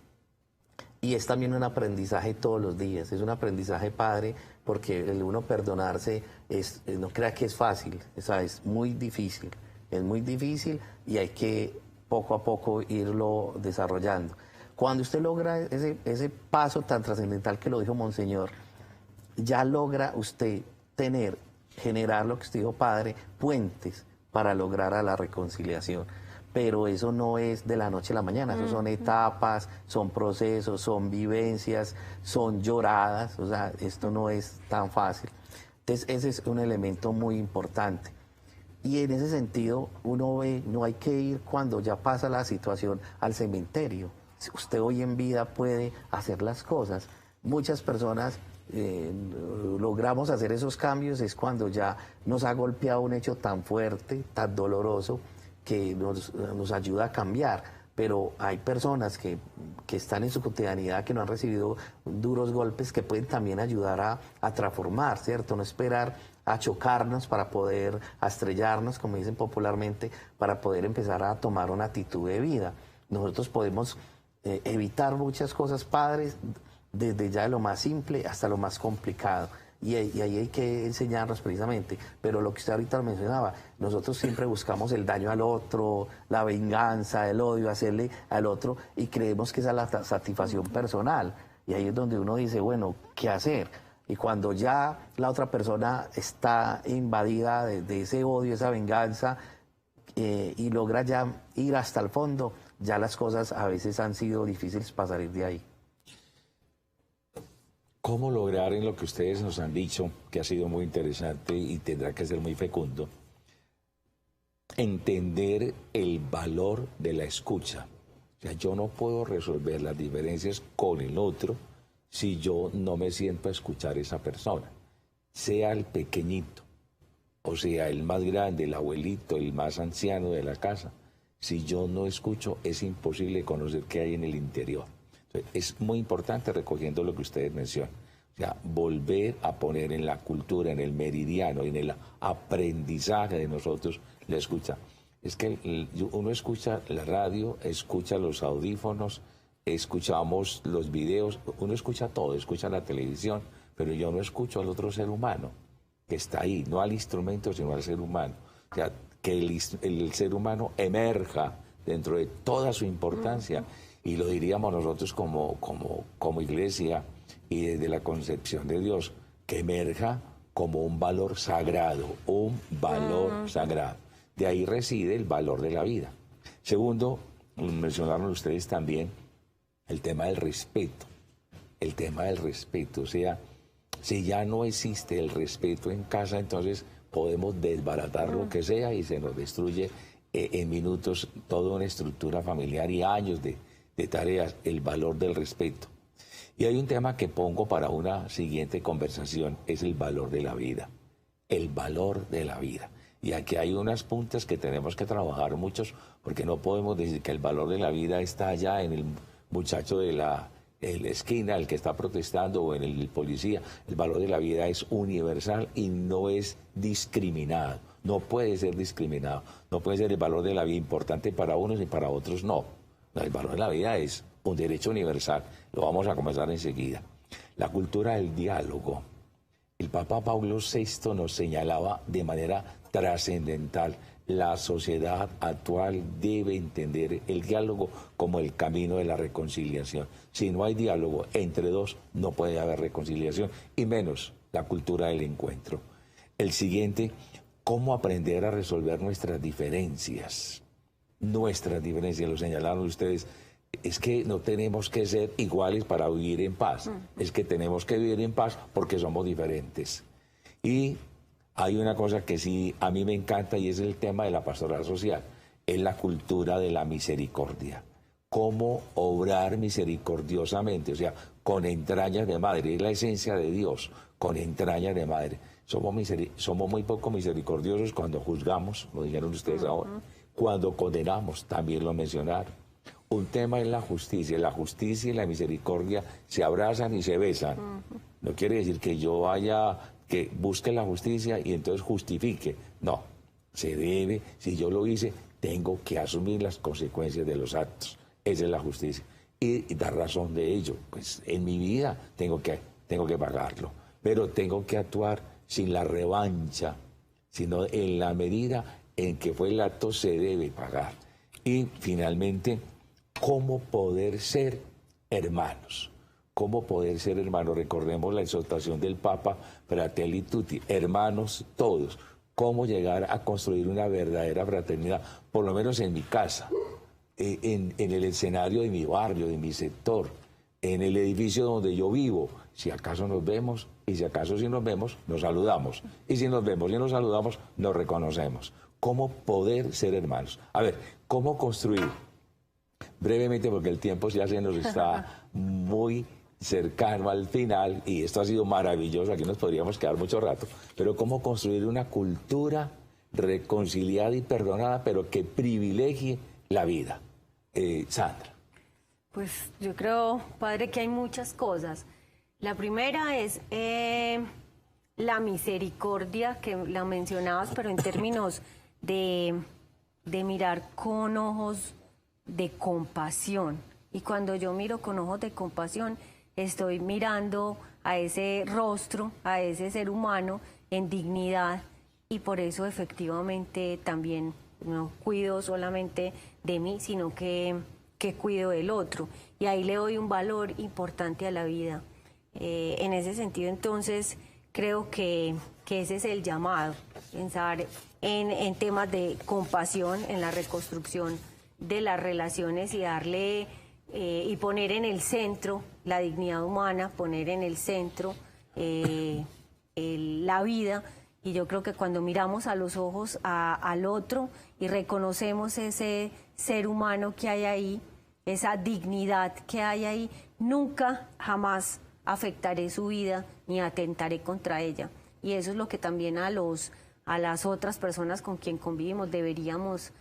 S3: y es también un aprendizaje todos los días. Es un aprendizaje, padre, porque el uno perdonarse, no crea que es fácil, es muy difícil. Es muy difícil y hay que poco a poco irlo desarrollando. Cuando usted logra ese paso tan trascendental que lo dijo Monseñor, ya logra usted generar lo que usted dijo, padre, puentes para lograr a la reconciliación. Pero eso no es de la noche a la mañana, eso son etapas, son procesos, son vivencias, son lloradas, o sea, esto no es tan fácil. Entonces, ese es un elemento muy importante. Y en ese sentido, uno ve, no hay que ir cuando ya pasa la situación al cementerio. Usted hoy en vida puede hacer las cosas. Muchas personas logramos hacer esos cambios es cuando ya nos ha golpeado un hecho tan fuerte, tan doloroso, que nos ayuda a cambiar. Pero hay personas que están en su cotidianidad, que no han recibido duros golpes, que pueden también ayudar a transformar, ¿cierto? No esperar a chocarnos para poder, a estrellarnos, como dicen popularmente, para poder empezar a tomar una actitud de vida. Nosotros podemos evitar muchas cosas, padres, desde ya de lo más simple hasta lo más complicado. Y ahí hay que enseñarnos precisamente. Pero lo que usted ahorita mencionaba, nosotros siempre buscamos el daño al otro, la venganza, el odio, hacerle al otro, y creemos que esa es la satisfacción personal. Y ahí es donde uno dice, bueno, ¿qué hacer? Y cuando ya la otra persona está invadida de ese odio, esa venganza, y logra ya ir hasta el fondo, ya las cosas a veces han sido difíciles para salir de ahí.
S1: ¿Cómo lograr en lo que ustedes nos han dicho, que ha sido muy interesante y tendrá que ser muy fecundo, entender el valor de la escucha? O sea, yo no puedo resolver las diferencias con el otro si yo no me siento a escuchar a esa persona, sea el pequeñito, o sea el más grande, el abuelito, el más anciano de la casa. Si yo no escucho, es imposible conocer qué hay en el interior. Entonces, es muy importante, recogiendo lo que ustedes mencionan, o sea, volver a poner en la cultura, en el meridiano, en el aprendizaje de nosotros la escucha. Es que uno escucha la radio, escucha los audífonos, escuchamos los videos, uno escucha todo, escucha la televisión, pero yo no escucho al otro ser humano que está ahí, no al instrumento, sino al ser humano. O sea, que el ser humano emerja dentro de toda su importancia, y lo diríamos nosotros como iglesia y desde la concepción de Dios, que emerja como un valor sagrado, un valor sagrado. De ahí reside el valor de la vida. Segundo, mencionaron ustedes también el tema del respeto. El tema del respeto, o sea, si ya no existe el respeto en casa, entonces podemos desbaratar lo que sea y se nos destruye en minutos toda una estructura familiar y años de tareas, el valor del respeto. Y hay un tema que pongo para una siguiente conversación, es el valor de la vida. El valor de la vida. Y aquí hay unas puntas que tenemos que trabajar muchos, porque no podemos decir que el valor de la vida está allá en el muchacho de la esquina, el que está protestando, o en el policía. El valor de la vida es universal y no es discriminado. No puede ser discriminado. No puede ser el valor de la vida importante para unos y para otros no. El valor de la vida es un derecho universal. Lo vamos a comenzar enseguida. La cultura del diálogo. El Papa Pablo VI nos señalaba de manera trascendental: la sociedad actual debe entender el diálogo como el camino de la reconciliación. Si no hay diálogo entre dos, no puede haber reconciliación, y menos la cultura del encuentro. El siguiente, cómo aprender a resolver nuestras diferencias. Nuestras diferencias, lo señalaron ustedes, es que no tenemos que ser iguales para vivir en paz. Es que tenemos que vivir en paz porque somos diferentes. Y hay una cosa que sí a mí me encanta, y es el tema de la pastoral social. Es la cultura de la misericordia. Cómo obrar misericordiosamente, o sea, con entrañas de madre. Es la esencia de Dios, con entrañas de madre. Somos muy poco misericordiosos cuando juzgamos, lo dijeron ustedes ahora. Cuando condenamos, también lo mencionaron. Un tema es la justicia. La justicia y la misericordia se abrazan y se besan. No quiere decir que yo que busque la justicia y entonces justifique. No, se debe, si yo lo hice, tengo que asumir las consecuencias de los actos. Esa es la justicia. Y dar razón de ello. Pues en mi vida tengo que pagarlo. Pero tengo que actuar sin la revancha, sino en la medida en que fue el acto se debe pagar. Y finalmente, ¿cómo poder ser hermanos? ¿Cómo poder ser hermanos? Recordemos la exhortación del Papa, Fratelli Tutti, hermanos todos. ¿Cómo llegar a construir una verdadera fraternidad? Por lo menos en mi casa, en el escenario de mi barrio, de mi sector, en el edificio donde yo vivo. Si acaso nos vemos, y si acaso si nos vemos, nos saludamos. Y si nos vemos y nos saludamos, nos reconocemos. ¿Cómo poder ser hermanos? A ver, ¿cómo construir? Brevemente, porque el tiempo ya se nos está muy cercano al final, y esto ha sido maravilloso, aquí nos podríamos quedar mucho rato, pero ¿cómo construir una cultura reconciliada y perdonada, pero que privilegie la vida? Sandra.
S2: Pues yo creo, padre, que hay muchas cosas. La primera es la misericordia, que la mencionabas, pero en términos de mirar con ojos de compasión. Y cuando yo miro con ojos de compasión, estoy mirando a ese rostro, a ese ser humano en dignidad, y por eso efectivamente también no cuido solamente de mí, sino que cuido del otro. Y ahí le doy un valor importante a la vida. En ese sentido, entonces, creo que ese es el llamado, pensar en temas de compasión, en la reconstrucción de las relaciones y darle y poner en el centro la dignidad humana, poner en el centro la vida. Y yo creo que cuando miramos a los ojos al otro y reconocemos ese ser humano que hay ahí, esa dignidad que hay ahí, nunca, jamás afectaré su vida ni atentaré contra ella. Y eso es lo que también a las otras personas con quien convivimos deberíamos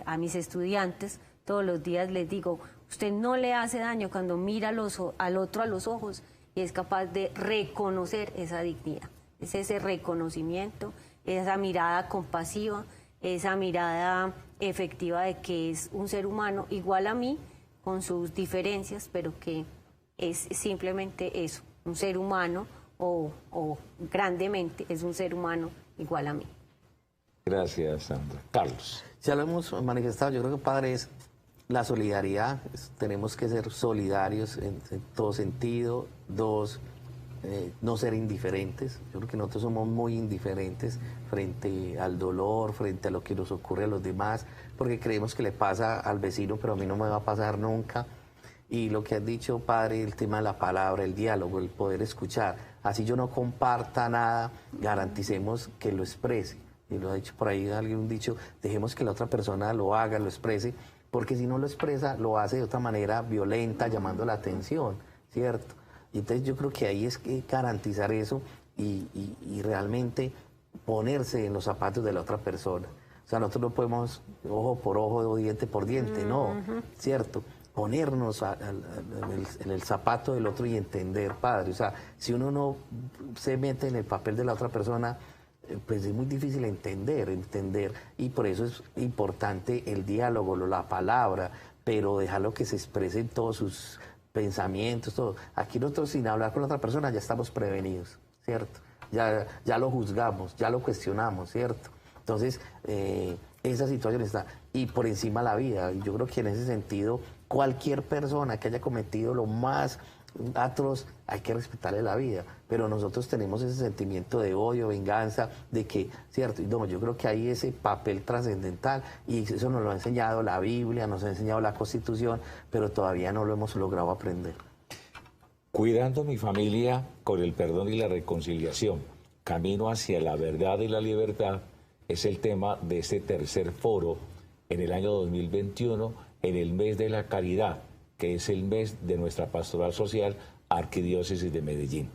S2: a mis estudiantes, todos los días les digo, usted no le hace daño cuando mira al otro a los ojos y es capaz de reconocer esa dignidad. Es ese reconocimiento, esa mirada compasiva, esa mirada efectiva de que es un ser humano igual a mí, con sus diferencias, pero que es simplemente eso, un ser humano o grandemente es un ser humano igual a mí.
S1: Gracias, Sandra. Carlos.
S3: Ya lo hemos manifestado, yo creo que, padre, es la solidaridad. Tenemos que ser solidarios en todo sentido. Dos, no ser indiferentes. Yo creo que nosotros somos muy indiferentes frente al dolor, frente a lo que nos ocurre a los demás, porque creemos que le pasa al vecino, pero a mí no me va a pasar nunca. Y lo que has dicho, padre, el tema de la palabra, el diálogo, el poder escuchar. Así yo no comparta nada, garanticemos que lo exprese. Y lo ha dicho por ahí alguien dicho, dejemos que la otra persona lo haga, lo exprese, porque si no lo expresa, lo hace de otra manera violenta, llamando la atención, ¿cierto? Y entonces yo creo que ahí es que garantizar eso y realmente ponerse en los zapatos de la otra persona. O sea, nosotros no podemos ojo por ojo o diente por diente, no, ¿cierto? Ponernos en el zapato del otro y entender, padre. O sea, si uno no se mete en el papel de la otra persona, pues es muy difícil entender, y por eso es importante el diálogo, la palabra, pero dejarlo que se exprese en todos sus pensamientos, todo. Aquí nosotros, sin hablar con la otra persona, ya estamos prevenidos, ¿cierto? Ya lo juzgamos, ya lo cuestionamos, ¿cierto? Entonces, esa situación está, y por encima la vida. Y yo creo que en ese sentido, cualquier persona que haya cometido lo más atroz, hay que respetarle la vida, pero nosotros tenemos ese sentimiento de odio, venganza, de que, ¿cierto? Y no, yo creo que hay ese papel trascendental, y eso nos lo ha enseñado la Biblia, nos ha enseñado la Constitución, pero todavía no lo hemos logrado aprender.
S1: Cuidando mi familia con el perdón y la reconciliación, camino hacia la verdad y la libertad, es el tema de este tercer foro en el año 2021, en el mes de la caridad, que es el mes de nuestra pastoral social Arquidiócesis de Medellín.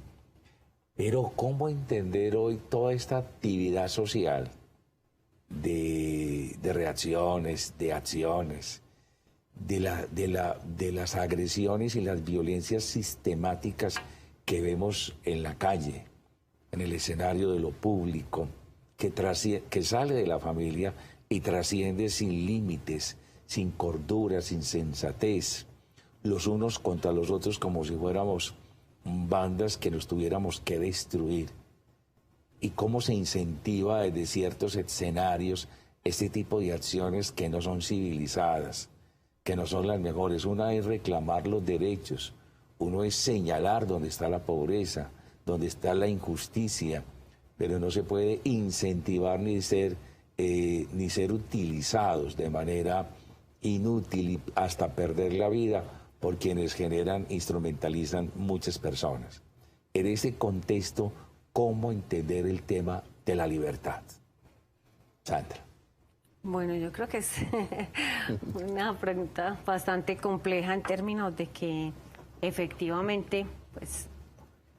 S1: Pero ¿cómo entender hoy toda esta actividad social de reacciones, de acciones, de las agresiones y las violencias sistemáticas que vemos en la calle, en el escenario de lo público, que sale de la familia y trasciende sin límites, sin cordura, sin sensatez, los unos contra los otros como si fuéramos bandas que nos tuviéramos que destruir? Y cómo se incentiva desde ciertos escenarios este tipo de acciones que no son civilizadas, que no son las mejores. Una es reclamar los derechos, uno es señalar dónde está la pobreza, dónde está la injusticia, pero no se puede incentivar ni ser utilizados de manera inútil y hasta perder la vida por quienes instrumentalizan muchas personas. En ese contexto, ¿cómo entender el tema de la libertad? Sandra.
S2: Bueno, yo creo que es una pregunta bastante compleja en términos de que efectivamente, pues,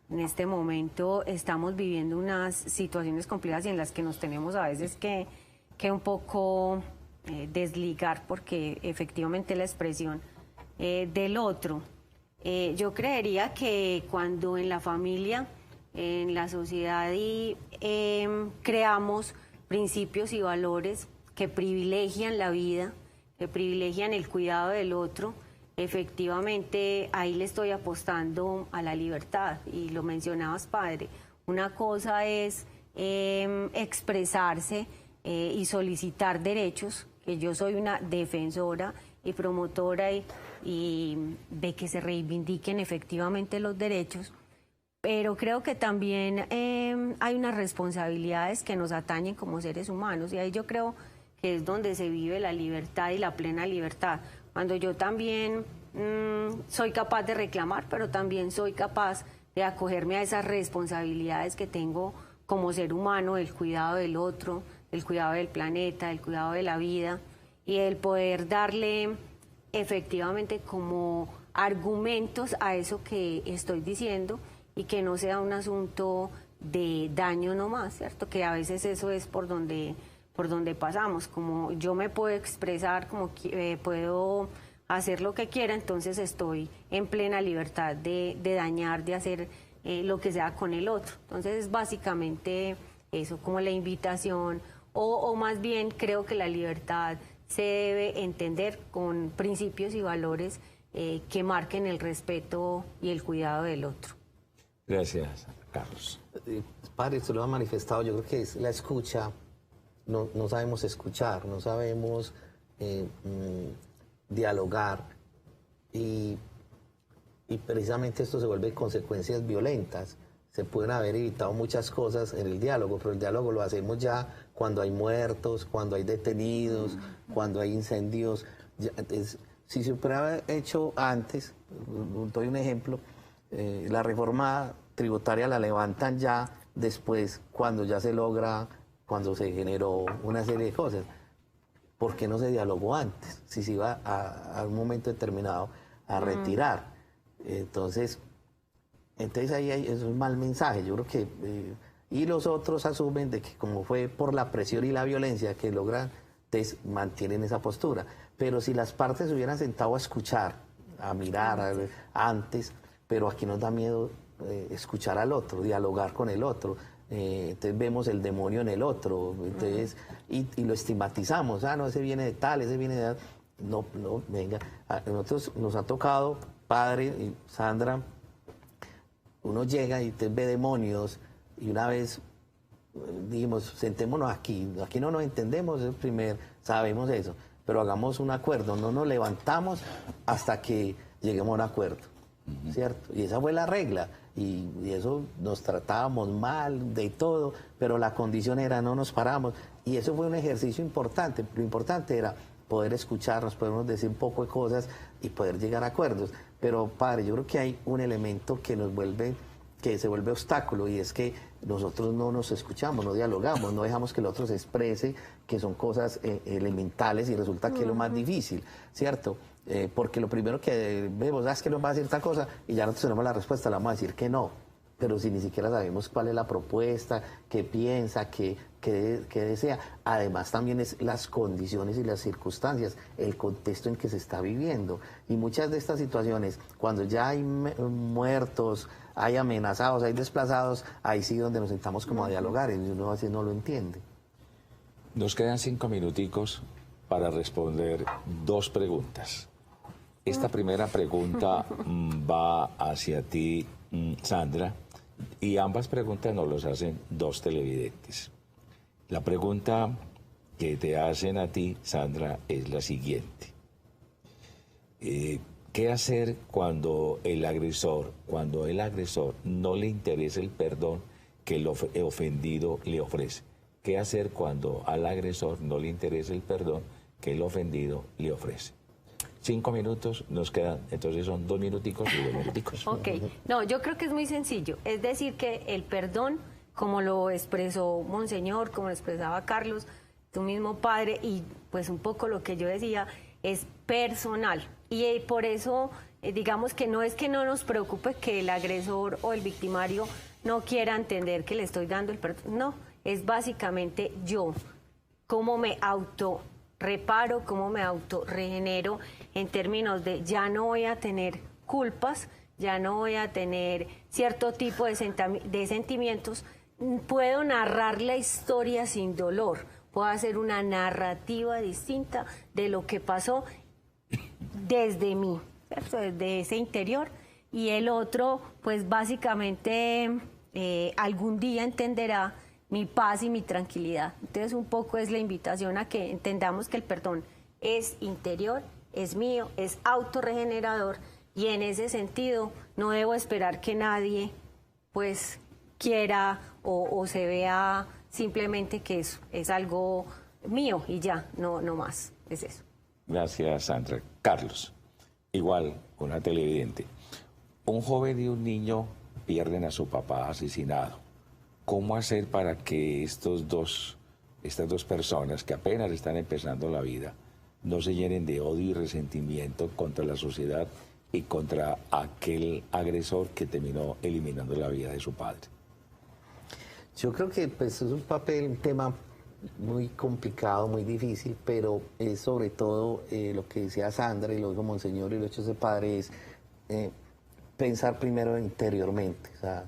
S2: en este momento estamos viviendo unas situaciones complejas y en las que nos tenemos a veces que un poco desligar, porque efectivamente la expresión del otro. Yo creería que cuando en la familia, en la sociedad creamos principios y valores que privilegian la vida, que privilegian el cuidado del otro, efectivamente ahí le estoy apostando a la libertad. Y lo mencionabas, padre, una cosa es expresarse y solicitar derechos, que yo soy una defensora y promotora y de que se reivindiquen efectivamente los derechos, Pero creo que también hay unas responsabilidades que nos atañen como seres humanos, y ahí yo creo que es donde se vive la libertad y la plena libertad. Cuando yo también soy capaz de reclamar, pero también soy capaz de acogerme a esas responsabilidades que tengo como ser humano, el cuidado del otro, el cuidado del planeta, el cuidado de la vida, y el poder darle efectivamente como argumentos a eso que estoy diciendo, y que no sea un asunto de daño nomás, ¿cierto? Que a veces eso es por donde pasamos. Como yo me puedo expresar, como puedo hacer lo que quiera, entonces estoy en plena libertad de dañar, de hacer lo que sea con el otro. Entonces es básicamente eso, como la invitación, o más bien creo que la libertad se debe entender con principios y valores que marquen el respeto y el cuidado del otro.
S1: Gracias, Carlos.
S3: Padre, usted lo ha manifestado, yo creo que es la escucha. No sabemos escuchar, no sabemos dialogar, y precisamente esto se vuelve consecuencias violentas. Se pueden haber evitado muchas cosas en el diálogo, pero el diálogo lo hacemos ya cuando hay muertos, cuando hay detenidos, cuando hay incendios. Si se hubiera hecho antes, doy un ejemplo, la reforma tributaria la levantan ya después, cuando ya se logra, cuando se generó una serie de cosas. ¿Por qué no se dialogó antes? Si se iba a un momento determinado a retirar. Entonces ahí es un mal mensaje. Yo creo que... y los otros asumen de que como fue por la presión y la violencia que logran, entonces mantienen esa postura. Pero si las partes se hubieran sentado a escuchar, a mirar antes, pero aquí nos da miedo escuchar al otro, dialogar con el otro. Entonces vemos el demonio en el otro, entonces, y lo estigmatizamos. No, ese viene de tal, ese viene de tal. No, venga. A nosotros nos ha tocado, padre y Sandra, uno llega y te ve demonios, y una vez dijimos, sentémonos aquí no nos entendemos, es sabemos eso, pero hagamos un acuerdo, no nos levantamos hasta que lleguemos a un acuerdo, ¿cierto? Y esa fue la regla, y eso nos tratábamos mal, de todo, pero la condición era no nos paramos, y eso fue un ejercicio importante. Lo importante era poder escucharnos, podernos decir un poco de cosas y poder llegar a acuerdos. Pero, padre, yo creo que hay un elemento que se vuelve obstáculo, y es que nosotros no nos escuchamos, no dialogamos, no dejamos que el otro se exprese, que son cosas elementales, y resulta que es lo más difícil, ¿cierto? Porque lo primero que vemos es que nos va a decir tal cosa, y ya nosotros tenemos la respuesta, le vamos a decir que no. Pero si ni siquiera sabemos cuál es la propuesta, qué piensa, qué desea. Además también es las condiciones y las circunstancias, el contexto en que se está viviendo. Y muchas de estas situaciones, cuando ya hay muertos, hay amenazados, hay desplazados, ahí sí donde nos sentamos como a dialogar, y uno a veces no lo entiende.
S1: Nos quedan 5 minuticos para responder 2 preguntas. Esta primera pregunta va hacia ti, Sandra, y ambas preguntas nos las hacen 2 televidentes. La pregunta que te hacen a ti, Sandra, es la siguiente. ¿Qué hacer cuando el agresor no le interesa el perdón que el ofendido le ofrece? ¿Qué hacer cuando al agresor no le interesa el perdón que el ofendido le ofrece? 5 minutos nos quedan, entonces son 2 minuticos y 2 minuticos.
S2: Ok, no, yo creo que es muy sencillo. Es decir, que el perdón, como lo expresó Monseñor, como lo expresaba Carlos, tu mismo padre, y pues un poco lo que yo decía, es personal. Y por eso, digamos que no es que no nos preocupe que el agresor o el victimario no quiera entender que le estoy dando el perdón. No, es básicamente yo, cómo me autorreparo, cómo me autorregenero, en términos de ya no voy a tener culpas, ya no voy a tener cierto tipo de sentimientos. Puedo narrar la historia sin dolor, puedo hacer una narrativa distinta de lo que pasó desde mí, ¿cierto? Desde ese interior. Y el otro, pues básicamente algún día entenderá mi paz y mi tranquilidad. Entonces un poco es la invitación a que entendamos que el perdón es interior, es mío, es autorregenerador, y en ese sentido no debo esperar que nadie pues quiera o se vea simplemente que es algo mío y ya, no más, es eso.
S1: Gracias, Sandra. Carlos, igual, una televidente. Un joven y un niño pierden a su papá asesinado. ¿Cómo hacer para que estas dos personas que apenas están empezando la vida no se llenen de odio y resentimiento contra la sociedad y contra aquel agresor que terminó eliminando la vida de su padre?
S3: Yo creo que pues, es un tema muy complicado, muy difícil, pero es sobre todo lo que decía Sandra y lo dijo Monseñor y lo hecho ese padre es pensar primero interiormente, o sea,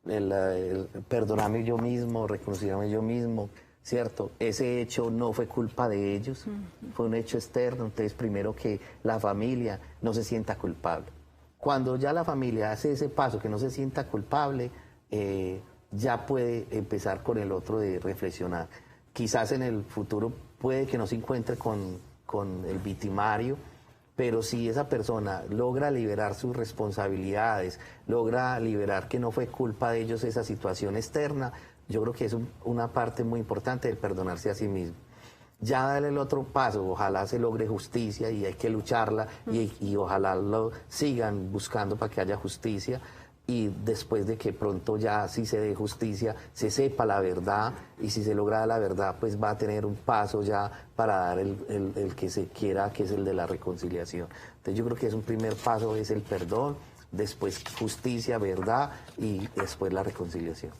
S3: el perdonarme yo mismo, reconocerme yo mismo, ¿cierto? Ese hecho no fue culpa de ellos, fue un hecho externo, entonces primero que la familia no se sienta culpable. Cuando ya la familia hace ese paso, que no se sienta culpable, ya puede empezar con el otro de reflexionar. Quizás en el futuro puede que no se encuentre con el victimario, pero si esa persona logra liberar sus responsabilidades, logra liberar que no fue culpa de ellos esa situación externa, yo creo que es una parte muy importante del perdonarse a sí mismo. Ya darle el otro paso, ojalá se logre justicia y hay que lucharla y ojalá lo sigan buscando para que haya justicia. Y después de que pronto ya sí se dé justicia, se sepa la verdad, y si se logra la verdad, pues va a tener un paso ya para dar el que se quiera, que es el de la reconciliación. Entonces yo creo que es un primer paso, es el perdón, después justicia, verdad, y después la reconciliación.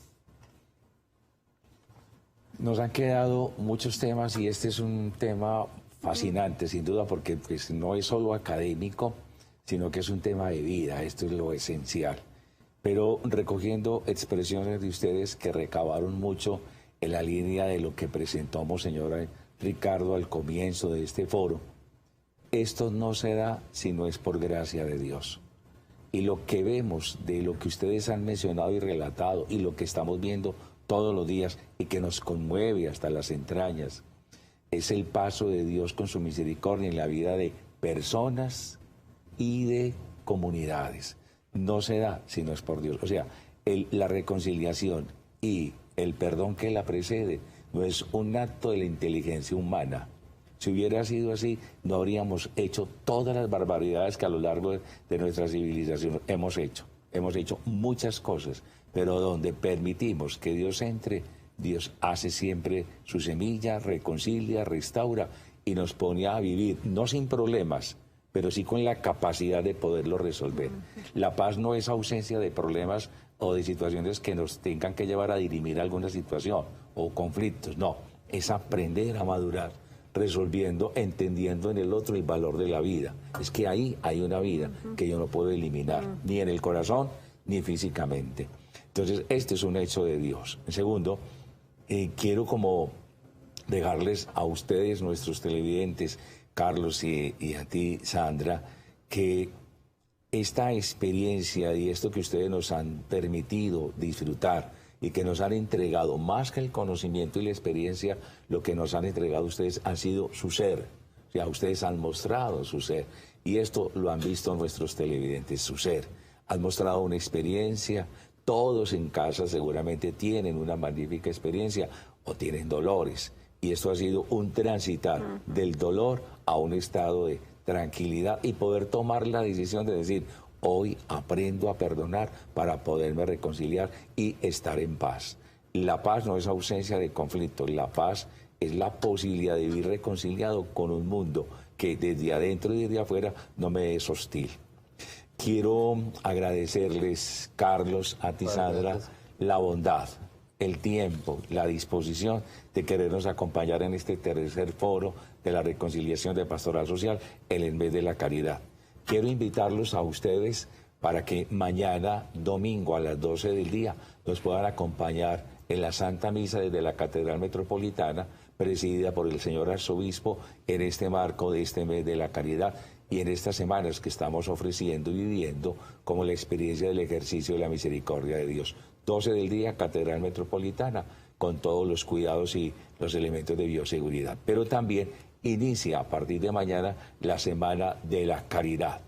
S1: Nos han quedado muchos temas y este es un tema fascinante, sin duda, porque pues, no es solo académico, sino que es un tema de vida, esto es lo esencial. Pero recogiendo expresiones de ustedes que recabaron mucho en la línea de lo que presentó Monseñor Ricardo al comienzo de este foro, esto no se da si no es por gracia de Dios. Y lo que vemos de lo que ustedes han mencionado y relatado y lo que estamos viendo todos los días y que nos conmueve hasta las entrañas, es el paso de Dios con su misericordia en la vida de personas y de comunidades. No se da si no es por Dios. O sea, la reconciliación y el perdón que la precede no es un acto de la inteligencia humana. Si hubiera sido así, no habríamos hecho todas las barbaridades que a lo largo de nuestra civilización hemos hecho. Hemos hecho muchas cosas, pero donde permitimos que Dios entre, Dios hace siempre su semilla, reconcilia, restaura y nos pone a vivir, no sin problemas, pero sí con la capacidad de poderlo resolver. La paz no es ausencia de problemas o de situaciones que nos tengan que llevar a dirimir alguna situación o conflictos, no, es aprender a madurar, resolviendo, entendiendo en el otro el valor de la vida. Es que ahí hay una vida que yo no puedo eliminar, ni en el corazón, ni físicamente. Entonces, este es un hecho de Dios. En segundo, quiero como dejarles a ustedes, nuestros televidentes, Carlos y a ti, Sandra, que esta experiencia y esto que ustedes nos han permitido disfrutar y que nos han entregado, más que el conocimiento y la experiencia, lo que nos han entregado ustedes ha sido su ser. O sea, ustedes han mostrado su ser. Y esto lo han visto nuestros televidentes, su ser. Han mostrado una experiencia. Todos en casa seguramente tienen una magnífica experiencia o tienen dolores. Y esto ha sido un transitar del dolor a un estado de tranquilidad y poder tomar la decisión de decir, hoy aprendo a perdonar para poderme reconciliar y estar en paz. La paz no es ausencia de conflicto, la paz es la posibilidad de vivir reconciliado con un mundo que desde adentro y desde afuera no me es hostil. Quiero agradecerles, Carlos, a ti, Sandra, la bondad, el tiempo, la disposición de querernos acompañar en este tercer foro de la reconciliación de Pastoral Social en el mes de la caridad. Quiero invitarlos a ustedes para que mañana, domingo, a las 12 del día, nos puedan acompañar en la Santa Misa desde la Catedral Metropolitana, presidida por el señor Arzobispo, en este marco de este mes de la caridad y en estas semanas que estamos ofreciendo y viviendo como la experiencia del ejercicio de la misericordia de Dios. 12 del día, Catedral Metropolitana, con todos los cuidados y los elementos de bioseguridad. Pero también inicia a partir de mañana la Semana de la Caridad.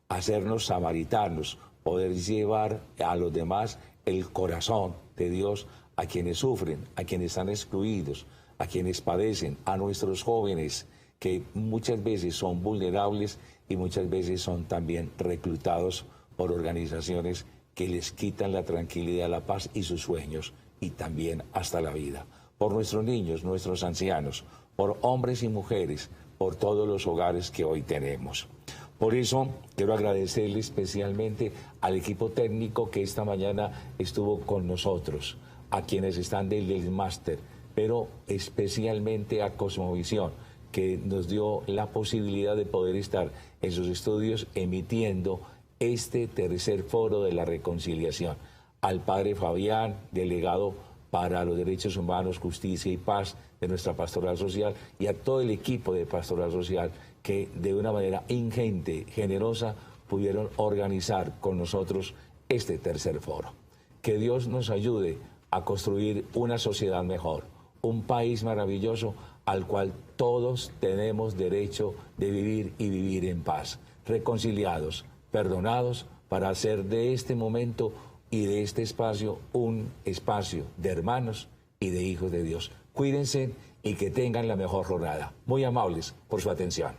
S1: Hacernos samaritanos, poder llevar a los demás el corazón de Dios a quienes sufren, a quienes están excluidos, a quienes padecen, a nuestros jóvenes que muchas veces son vulnerables y muchas veces son también reclutados por organizaciones que les quitan la tranquilidad, la paz y sus sueños y también hasta la vida. Por nuestros niños, nuestros ancianos, por hombres y mujeres, por todos los hogares que hoy tenemos. Por eso quiero agradecerle especialmente al equipo técnico que esta mañana estuvo con nosotros, a quienes están del máster, pero especialmente a Cosmovisión, que nos dio la posibilidad de poder estar en sus estudios emitiendo este tercer foro de la reconciliación. Al padre Fabián, delegado para los derechos humanos, justicia y paz de nuestra Pastoral Social, y a todo el equipo de Pastoral Social que de una manera ingente, generosa, pudieron organizar con nosotros este tercer foro. Que Dios nos ayude a construir una sociedad mejor, un país maravilloso al cual todos tenemos derecho de vivir y vivir en paz, reconciliados, perdonados, para hacer de este momento y de este espacio un espacio de hermanos y de hijos de Dios. Cuídense y que tengan la mejor jornada. Muy amables por su atención.